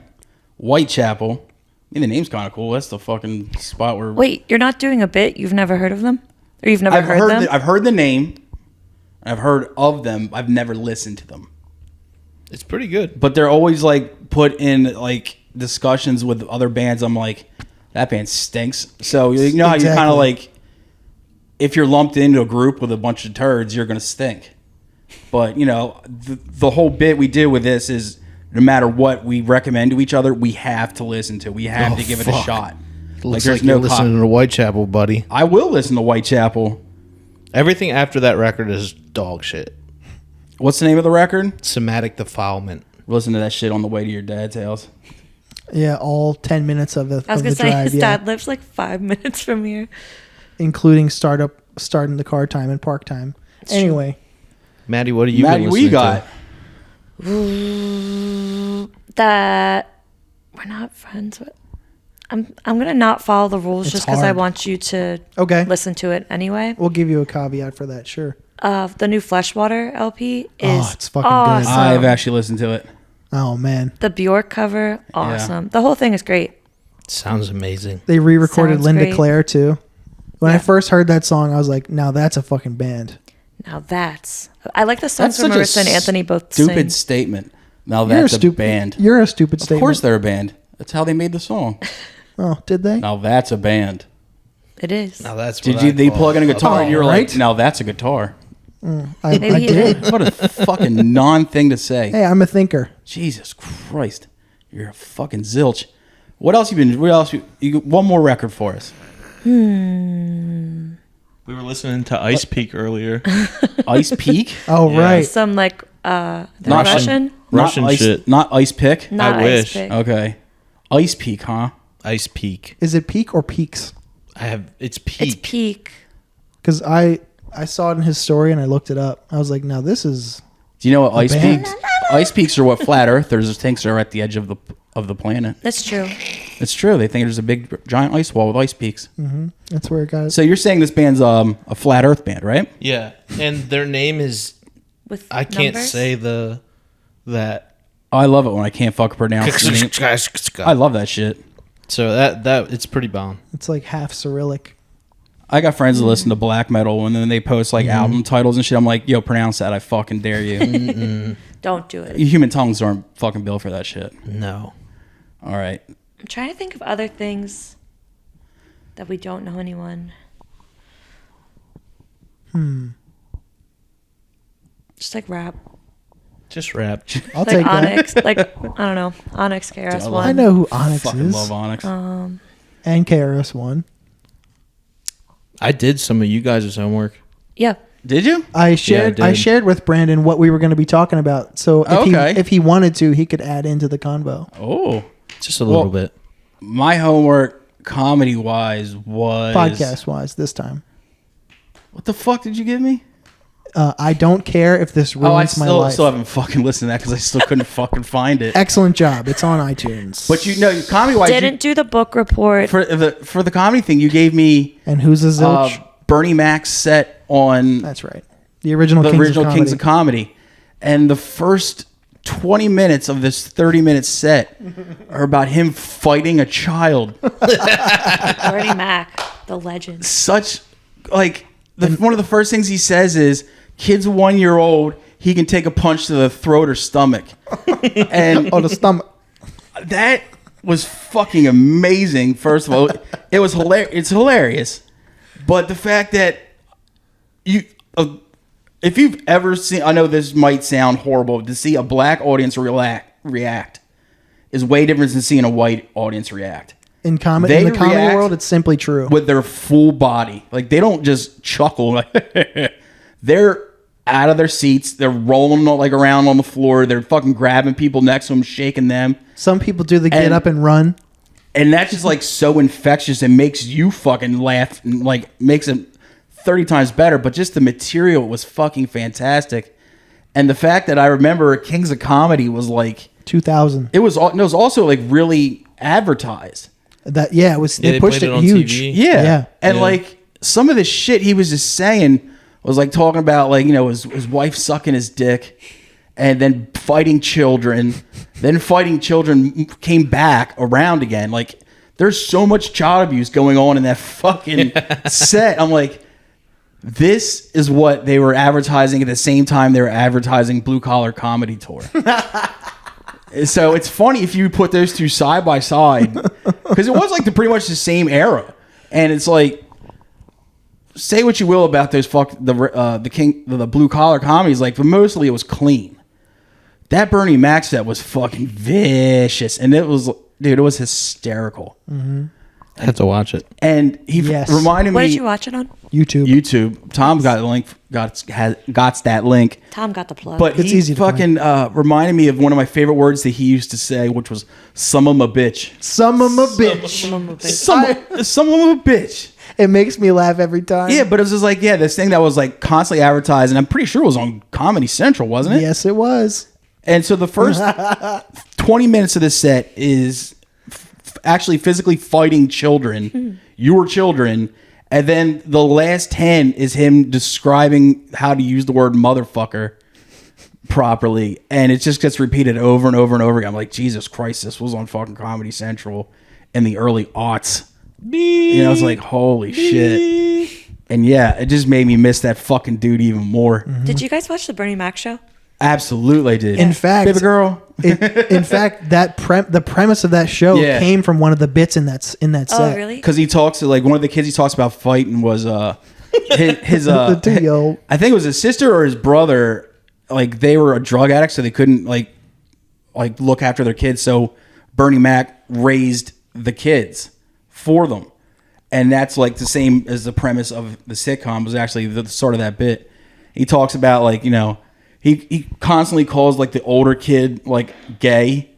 Whitechapel. I mean, the name's kind of cool. That's the fucking spot where Wait, you're not doing a bit? You've never heard of them? Or you've never heard them? I've heard the name. I've heard of them. I've never listened to them. It's pretty good. But they're always like put in like discussions with other bands. I'm like, that band stinks. So you know how you're kind Exactly. of like, if you're lumped into a group with a bunch of turds, you're gonna stink. But you know, the whole bit we did with this is no matter what we recommend to each other, we have to listen to. We have Oh, to give it a fuck. shot. Looks there's like you're no listening to Whitechapel, buddy. I will listen to Whitechapel. Everything after that record is dog shit. What's the name of the record? Somatic Defilement. Listen to that shit on the way to your dad's house. Yeah, all 10 minutes of the, I was of going the to say, drive, his yeah, dad lives like 5 minutes from here. including starting the car time and park time. Anyway, Maddie, what do you Maddie, been what listening you got? That we're not friends with. I'm going to not follow the rules It's just because I hard. want you to okay, listen to it anyway. we'll give you a caveat for that, sure. The new Fleshwater LP is Oh, it's fucking good. awesome. I've actually listened to it. Oh, man. The Bjork cover, awesome. The whole thing is great. to? Sounds amazing. They re-recorded Sounds Linda great. Claire, too. When I Yeah. first heard that song, I was like, now that's a fucking band. Now that's. I like the songs That's where such a Marissa and Anthony both stupid sing. statement. Now You're that's a a stupid band. You're a stupid Of statement. course they're a band. That's how they made the song. Oh, did they? Now that's a band. It is. Now that's Did what you? I They call plug in a guitar and you're right. like, now that's a guitar. I Maybe he did. did. What a fucking non thing to say. Hey, I'm a thinker. Jesus Christ, you're a fucking zilch. What else you been? What else you? One more record for us. We were listening to Ice Peak earlier. Ice Peak. Oh, Yeah. right. Some like Not Russian? Russian not ice, shit. Not Ice Pick. Not I Ice wish. Pick. Okay. Ice Peak, huh? Ice Peak. Is it Peak or Peaks? It's Peak. It's Peak. Because I saw it in his story and I looked it up. I was like, now this is... Do you know what Ice band. Peaks? Ice Peaks are what flat earthers think are at the edge of the planet. That's true. It's true. They think there's a big giant ice wall with ice peaks. That's where it got... So you're saying this band's a flat Earth band, right? Yeah, and their name is With I can't numbers? say that. Oh, I love it when I can't fucking pronounce the name. I love that shit. So that it's pretty bomb. It's like half Cyrillic. I got friends that listen to black metal, and then they post like album titles and shit. I'm like, yo, pronounce that. I fucking dare you. Don't do it. Human tongues aren't fucking built for that shit. No. All right. I'm trying to think of other things that we don't know anyone. Just like rap. Just rap. I'll Like take that. Onyx. Like, I don't know. Onyx KRS-One. I know who Onyx Fucking is. love Onyx. And KRS-One. I did some of you guys' homework. Yeah. Did you? I shared I did. I shared with Brandon what we were going to be talking about. So Okay. if he wanted to, he could add into the convo. Oh. Just a little Well, bit. My homework, comedy wise, was Podcast wise this time. What the fuck did you give me? I don't care if this ruins Oh, I my still life. haven't fucking listened to that because I still couldn't fucking find it. Excellent job. It's on iTunes. But you know, comedy wise, Didn't do the book report. for the comedy thing, you gave me And who's a zilch? Bernie Mac's set on That's right. The original the Kings original of Kings of Comedy, and the first 20 minutes of this 30-minute set are about him fighting a child. Bernie Mac, the legend. Such, like, one of the first things he says is, kid's 1 year old, he can take a punch to the throat or stomach. And Oh, the stomach. that was fucking amazing. First of all, it was hilarious. It's hilarious, but the fact that if you've ever seen, I know this might sound horrible, to see a black audience react is way different than seeing a white audience react. In the comedy react world, it's simply true. with their full body. Like, they don't just chuckle. They're out of their seats. They're rolling like around on the floor. They're fucking grabbing people next to them, shaking them. Some people do the get up and run. And that's just like so infectious. It makes you fucking laugh and like makes it 30 times better. But just the material was fucking fantastic. And the fact that I remember Kings of Comedy was like 2000. it was also like really advertised. It was. Yeah, they pushed played it on huge. TV. Yeah. Yeah. And Yeah. like some of the shit he was just saying was like talking about like, you know, his wife sucking his dick and then fighting children. Then fighting children came back around again. Like, there's so much child abuse going on in that fucking set. I'm like, this is what they were advertising at the same time they were advertising Blue Collar Comedy Tour. So it's funny if you put those two side by side, because it was like pretty much the same era, and it's like, say what you will about those the Blue Collar comedies, like, but mostly it was clean. That Bernie Mac set was fucking vicious, and it was hysterical. I have to watch it. And he reminded me. What did you watch it on? YouTube. Tom got the link. Got that link. Tom got the plug. But It's he easy to fucking reminded me of one of my favorite words that he used to say, which was "some of 'em a bitch." Some of 'em a bitch. Some of 'em a bitch. It makes me laugh every time. Yeah, but it was just like, this thing that was like constantly advertised, and I'm pretty sure it was on Comedy Central, wasn't it? Yes, it was. And so the first 20 minutes of this set is actually physically fighting children, your children, and then the last 10 is him describing how to use the word motherfucker properly, and it just gets repeated over and over and over again. I'm like, Jesus Christ, this was on fucking Comedy Central in the early aughts. You know, it's like, holy shit. And yeah, it just made me miss that fucking dude even more. Did you guys watch the Bernie Mac show? Absolutely, I did. In fact, baby girl. in fact, the premise of that show came from one of the bits in that set. Oh, really? Because he talks to, like, one of the kids he talks about fighting was his The 2-year-old. I think it was his sister or his brother. Like, they were a drug addict, so they couldn't like look after their kids. So Bernie Mac raised the kids for them, and that's like the same as the premise of the sitcom was actually the sort of that bit. He talks about, like, you know, he constantly calls like the older kid like gay,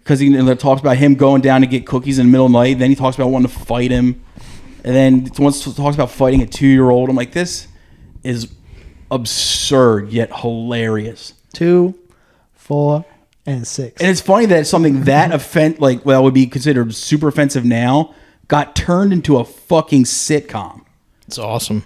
because he talks about him going down to get cookies in the middle of the night. Then he talks about wanting to fight him, and then once talks about fighting a 2-year-old. I'm like, this is absurd yet hilarious. 2, 4, and 6. And it's funny that something that would be considered super offensive now got turned into a fucking sitcom. It's awesome.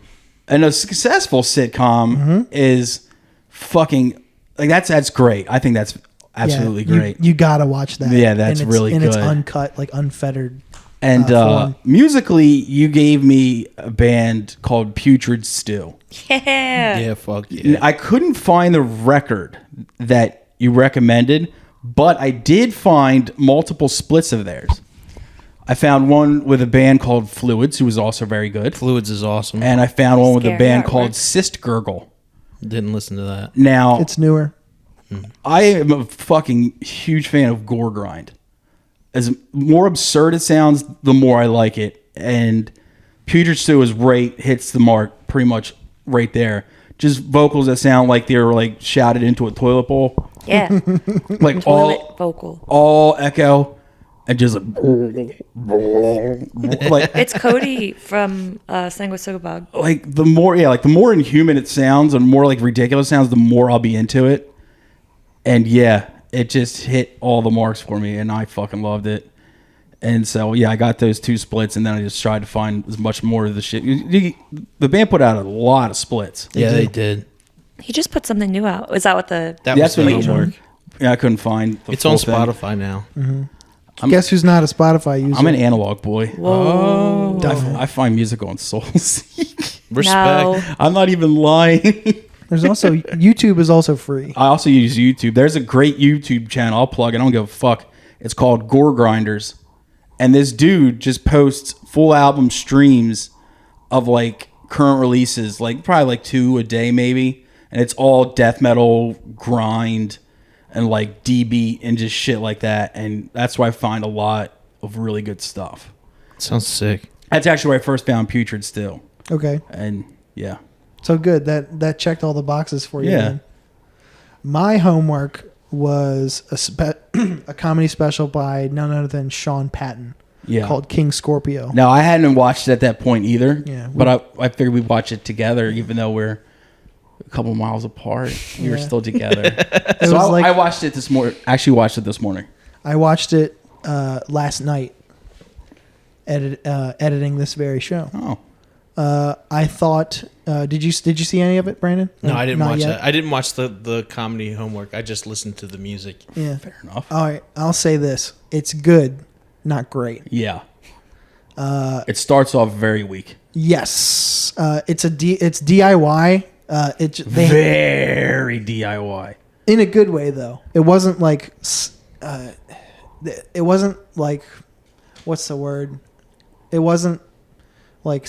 And a successful sitcom is fucking, like, that's great. I think that's absolutely great. You gotta watch that. Yeah, that's really and good. it's uncut, like unfettered. And form. musically, you gave me a band called Putrid Stew. Yeah. Yeah, fuck yeah. I couldn't find the record that you recommended, but I did find multiple splits of theirs. I found one with a band called Fluids, who was also very good. Fluids is awesome. And I found one with a Scary band artwork. called Cyst Gurgle. Didn't listen to that. Now, It's newer. I am a fucking huge fan of Gore Grind. As more absurd it sounds, the more I like it. And Putrid Stew is hits the mark pretty much right there. Just vocals that sound like they're like shouted into a toilet bowl. Yeah. Like Toilet vocal. all echo and just like It's Cody from Sanguisugabog. like the more inhuman it sounds and more like ridiculous it sounds, the more I'll be into it. And yeah, it just hit all the marks for me, and I fucking loved it. And so yeah, I got those 2 splits, and then I just tried to find as much more of the shit. The band put out a lot of splits. Yeah, they did. He just put something new out. Is that what the... That That's was what the he- homework. Yeah, I couldn't find. It's full on thing. Spotify now. Guess who's not a Spotify user? I'm an analog boy. Whoa. I find music on Soulseek. Respect. No. I'm not even lying. There's also YouTube is also free. I also use YouTube. There's a great YouTube channel. I'll plug it. I don't give a fuck. It's called Gore Grinders. And this dude just posts full album streams of like current releases, like probably like 2 a day maybe. And it's all death metal, grind, and like D-beat and just shit like that. And that's where I find a lot of really good stuff. Sounds sick. That's actually where I first found Putrid Still. Okay. And yeah. So good. That checked all the boxes for you. Yeah. Man. My homework was a comedy special by none other than Sean Patton Yeah. called King Scorpio. No, I hadn't watched it at that point either. Yeah. But I figured we'd watch it together, even though we're a couple miles apart. We were Yeah. still together. It So was like I watched it this morning. Actually, watched it this morning. I watched it last night, editing this very show. Oh, I thought. Did you see any of it, Brandon? No, I didn't Not watch yet? that. I didn't watch the comedy homework. I just listened to the music. Yeah. fair enough. All right. I'll say this: it's good, not great. Yeah. It starts off very weak. Yes. It's DIY. Very DIY. In a good way, though. It wasn't like. It wasn't like. What's the word? It wasn't like.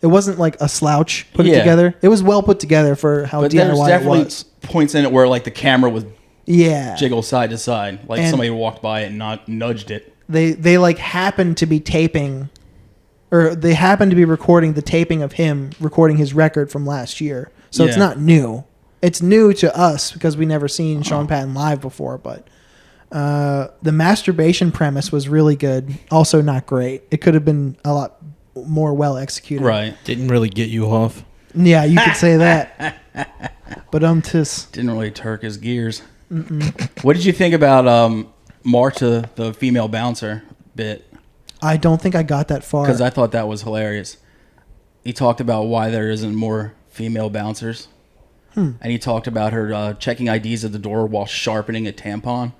It wasn't like a slouch put it Yeah. together. It was well put together for how But there's DIY it definitely was. points in it where like the camera would Yeah. jiggle side to side, like And- somebody walked by it and not nudged it. They like happened to be taping, or they happened to be recording the taping of him recording his record from last year. So it's Yeah. not new. It's new to us because we never seen Sean Patton live before. But the masturbation premise was really good. Also not great. It could have been a lot more well executed. Right. Didn't really get you off. Yeah, you could say that. But Didn't really turk his gears. What did you think about Marta, the female bouncer bit? I don't think I got that far. Because I thought that was hilarious. He talked about why there isn't more female bouncers. And he talked about her checking IDs at the door while sharpening a tampon.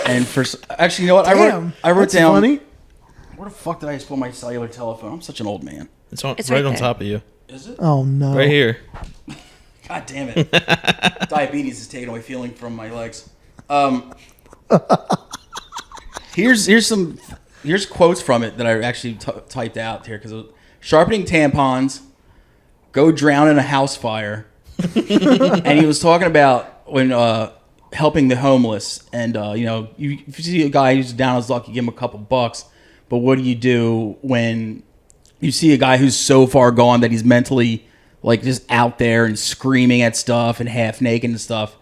And actually, you know what? Damn, I wrote that's down. funny. Where the fuck did I just put my cellular telephone? I'm such an old man. It's It's right right on there. top of you. Is it? Oh no! Right here. God damn it. Diabetes is taking away feeling from my legs. Here's quotes from it that I actually typed out here because sharpening tampons, go drown in a house fire, and he was talking about when helping the homeless, and if you see a guy who's down on his luck, you give him a couple bucks, but what do you do when you see a guy who's so far gone that he's mentally like just out there and screaming at stuff and half naked and stuff?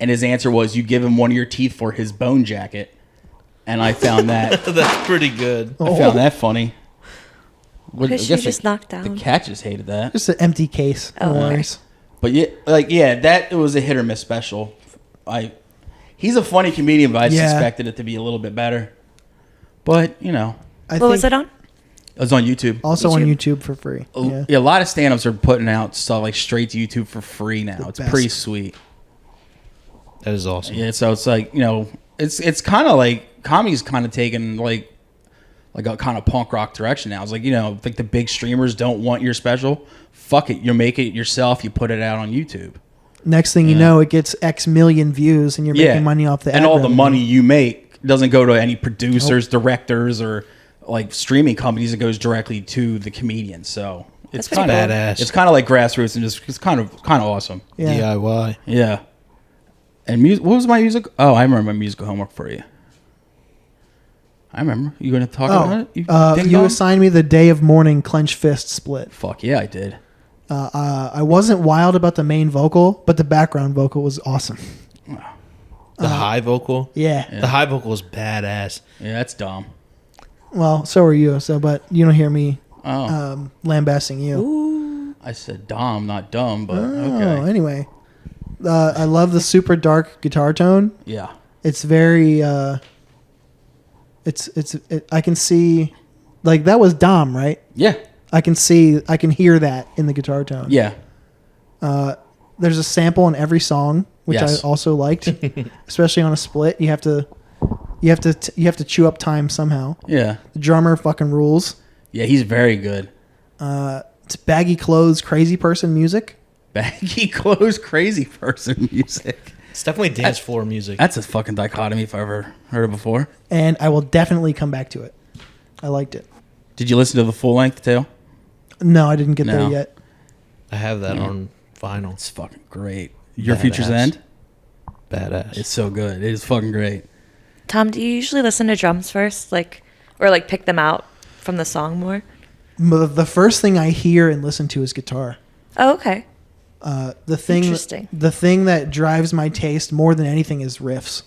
And his answer was, you give him one of your teeth for his bone jacket. And I found that That's pretty good. I found that funny. What- Because I she guess just knocked down. the cat just hated that. Just an empty case. Oh, No okay. worries. But yeah, that it was a hit or miss special. He's a funny comedian, but I Yeah. suspected it to be a little bit better. But I What was think it on? it was on YouTube. Also on YouTube for free. Yeah. Yeah, a lot of stand-ups are putting out stuff like straight to YouTube for free now. The It's best. pretty sweet. That is awesome. Yeah, so it's like, it's kind of like comedy's kind of taken like a kind of punk rock direction now. It's like, like the big streamers don't want your special. Fuck it, you make it yourself. You put it out on YouTube. Next thing you know, it gets X million views, and you're making money off the and ad all the revenue. money you make doesn't go to any producers, directors, or like streaming companies. It goes directly to the comedian. So it's That's pretty kind of cool. Badass. It's kind of like grassroots and just it's kind of awesome. Yeah. DIY. Yeah. And what was my music? Oh, I remember my musical homework for you. I remember. You going to talk about it? You assigned me the Day of Mourning clench fist split. Fuck yeah, I did. I wasn't wild about the main vocal, but the background vocal was awesome. The high vocal. Yeah. The high vocal is badass. Yeah, that's dumb. Well, so are you. but you don't hear me Oh, lambasting you. I said dumb, not dumb, but Oh, okay. anyway. I love the super dark guitar tone. Yeah. It's very I can see, like, that was Dom, right? Yeah. I can hear that in the guitar tone. Yeah. There's a sample in every song, which Yes. I also liked, especially on a split. You have to chew up time somehow. Yeah. The drummer fucking rules. Yeah, he's very good. It's baggy clothes, crazy person music. Baggy clothes, crazy person music. It's definitely dance floor music. That's a fucking dichotomy if I ever heard it before. And I will definitely come back to it. I liked it. Did you listen to the full length too? No, I didn't get No. there yet. I have that on vinyl. It's fucking great. Your Badass. Future's End? Badass. It's so good. It is fucking great. Tom, do you usually listen to drums first, or pick them out from the song more? The first thing I hear and listen to is guitar. Oh, okay. The thing that drives my taste more than anything is riffs.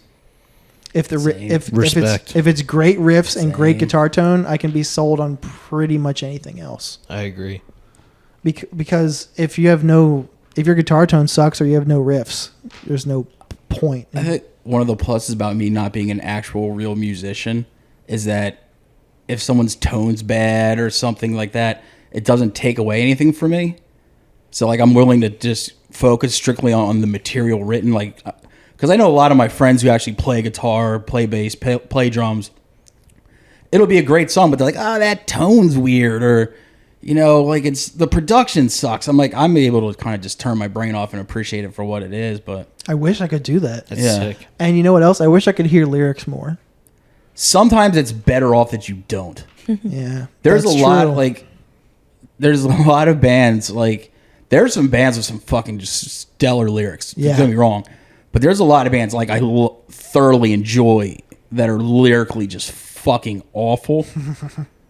If Same. Respect. if it's great riffs and great Same. guitar tone, I can be sold on pretty much anything else. I agree. Because if your guitar tone sucks or you have no riffs, there's no point. I think one of the pluses about me not being an actual real musician is that if someone's tone's bad or something like that, it doesn't take away anything from me. So I'm willing to just focus strictly on the material written, because I know a lot of my friends who actually play guitar, play bass, play drums. It'll be a great song, but they're like, "Oh, that tone's weird," or it's the production sucks. I'm able to kind of just turn my brain off and appreciate it for what it is. But I wish I could do that. That's Yeah. sick. And you know what else? I wish I could hear lyrics more. sometimes it's better off that you don't. Yeah. There's that's a lot true. there's a lot of bands there's some bands with some fucking just stellar lyrics. Yeah. Don't get me wrong, but there's a lot of bands I thoroughly enjoy that are lyrically just fucking awful.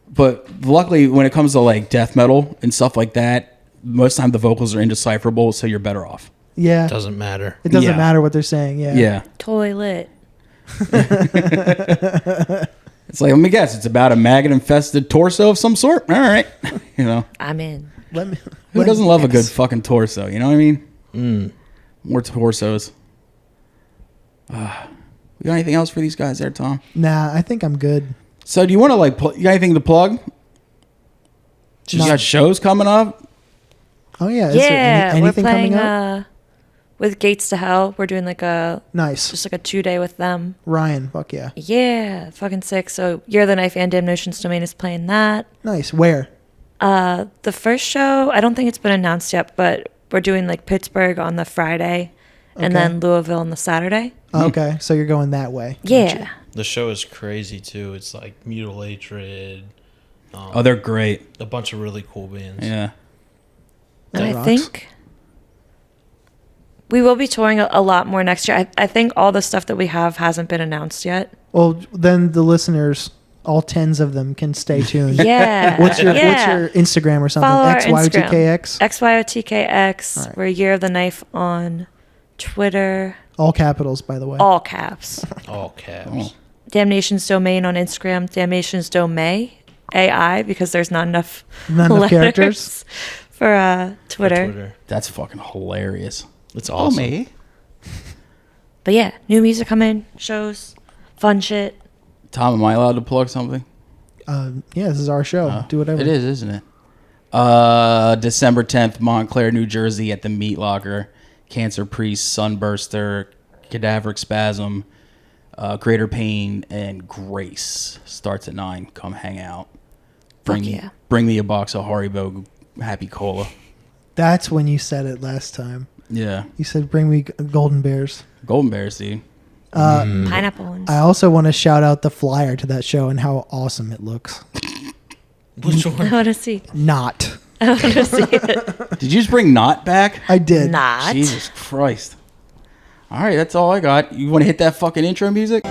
But luckily, when it comes to death metal and stuff like that, most of the time the vocals are indecipherable, so you're better off. Yeah. Doesn't matter. It doesn't Yeah. matter what they're saying. Yeah. Yeah. Toilet. It's let me guess, it's about a maggot-infested torso of some sort? All right. I'm in. Who doesn't love a good fucking torso? You know what I mean? More torsos. You got anything else for these guys there, Tom? Nah, I think I'm good. So do you want to you got anything to plug? You got shows coming up? Oh yeah. Is there Yeah, we're anything playing coming up? with Gates to Hell. We're doing Nice. just a 2-day with them. Ryan, fuck yeah. Yeah, fucking sick. So Year of the Knife and Damnation's Domain is playing that. Nice. Where? The first show, I don't think it's been announced yet, but we're doing Mm-hmm. Pittsburgh on the Friday and Okay. then Louisville on the Saturday. Okay, so you're going that way. Yeah. The show is crazy too. It's like Mutilation. Oh, they're great. A bunch of really cool bands. Yeah. And That I rocks. think we will be touring a lot more next year. I think all the stuff that we have hasn't been announced yet. Well, then the listeners, all tens of them, can stay tuned. Yeah. What's your Yeah. Instagram or something? Follow our XYOTKX? XYOTKX. All right. We're Year of the Knife on Twitter. All capitals, by the way. All caps. All caps. Oh. Damnation's Domain on Instagram. Damnation's Domain. AI, because there's not enough Not enough letters characters. for Twitter. Twitter. That's fucking hilarious. It's awesome. me. But yeah, new music coming, shows, fun shit. Tom, am I allowed to plug something? Yeah, this is our show. Do whatever. It is, isn't it? December 10th, Montclair, New Jersey at the Meat Locker. Cancer Priest, Sunburster, Cadaveric Spasm, Greater Pain, and Grace. Starts at 9. Come hang out. Fuck yeah. Bring me a box of Haribo Happy Cola. That's when you said it last time. Yeah. You said, bring me golden bears. Golden Bears, dude. Pineapple ones. I also want to shout out the flyer to that show and how awesome it looks. Which I one? want to see. Not. I want to see it. Did you just bring Knot back? I did. Not. Jesus Christ. All right, that's all I got. You want to hit that fucking intro music?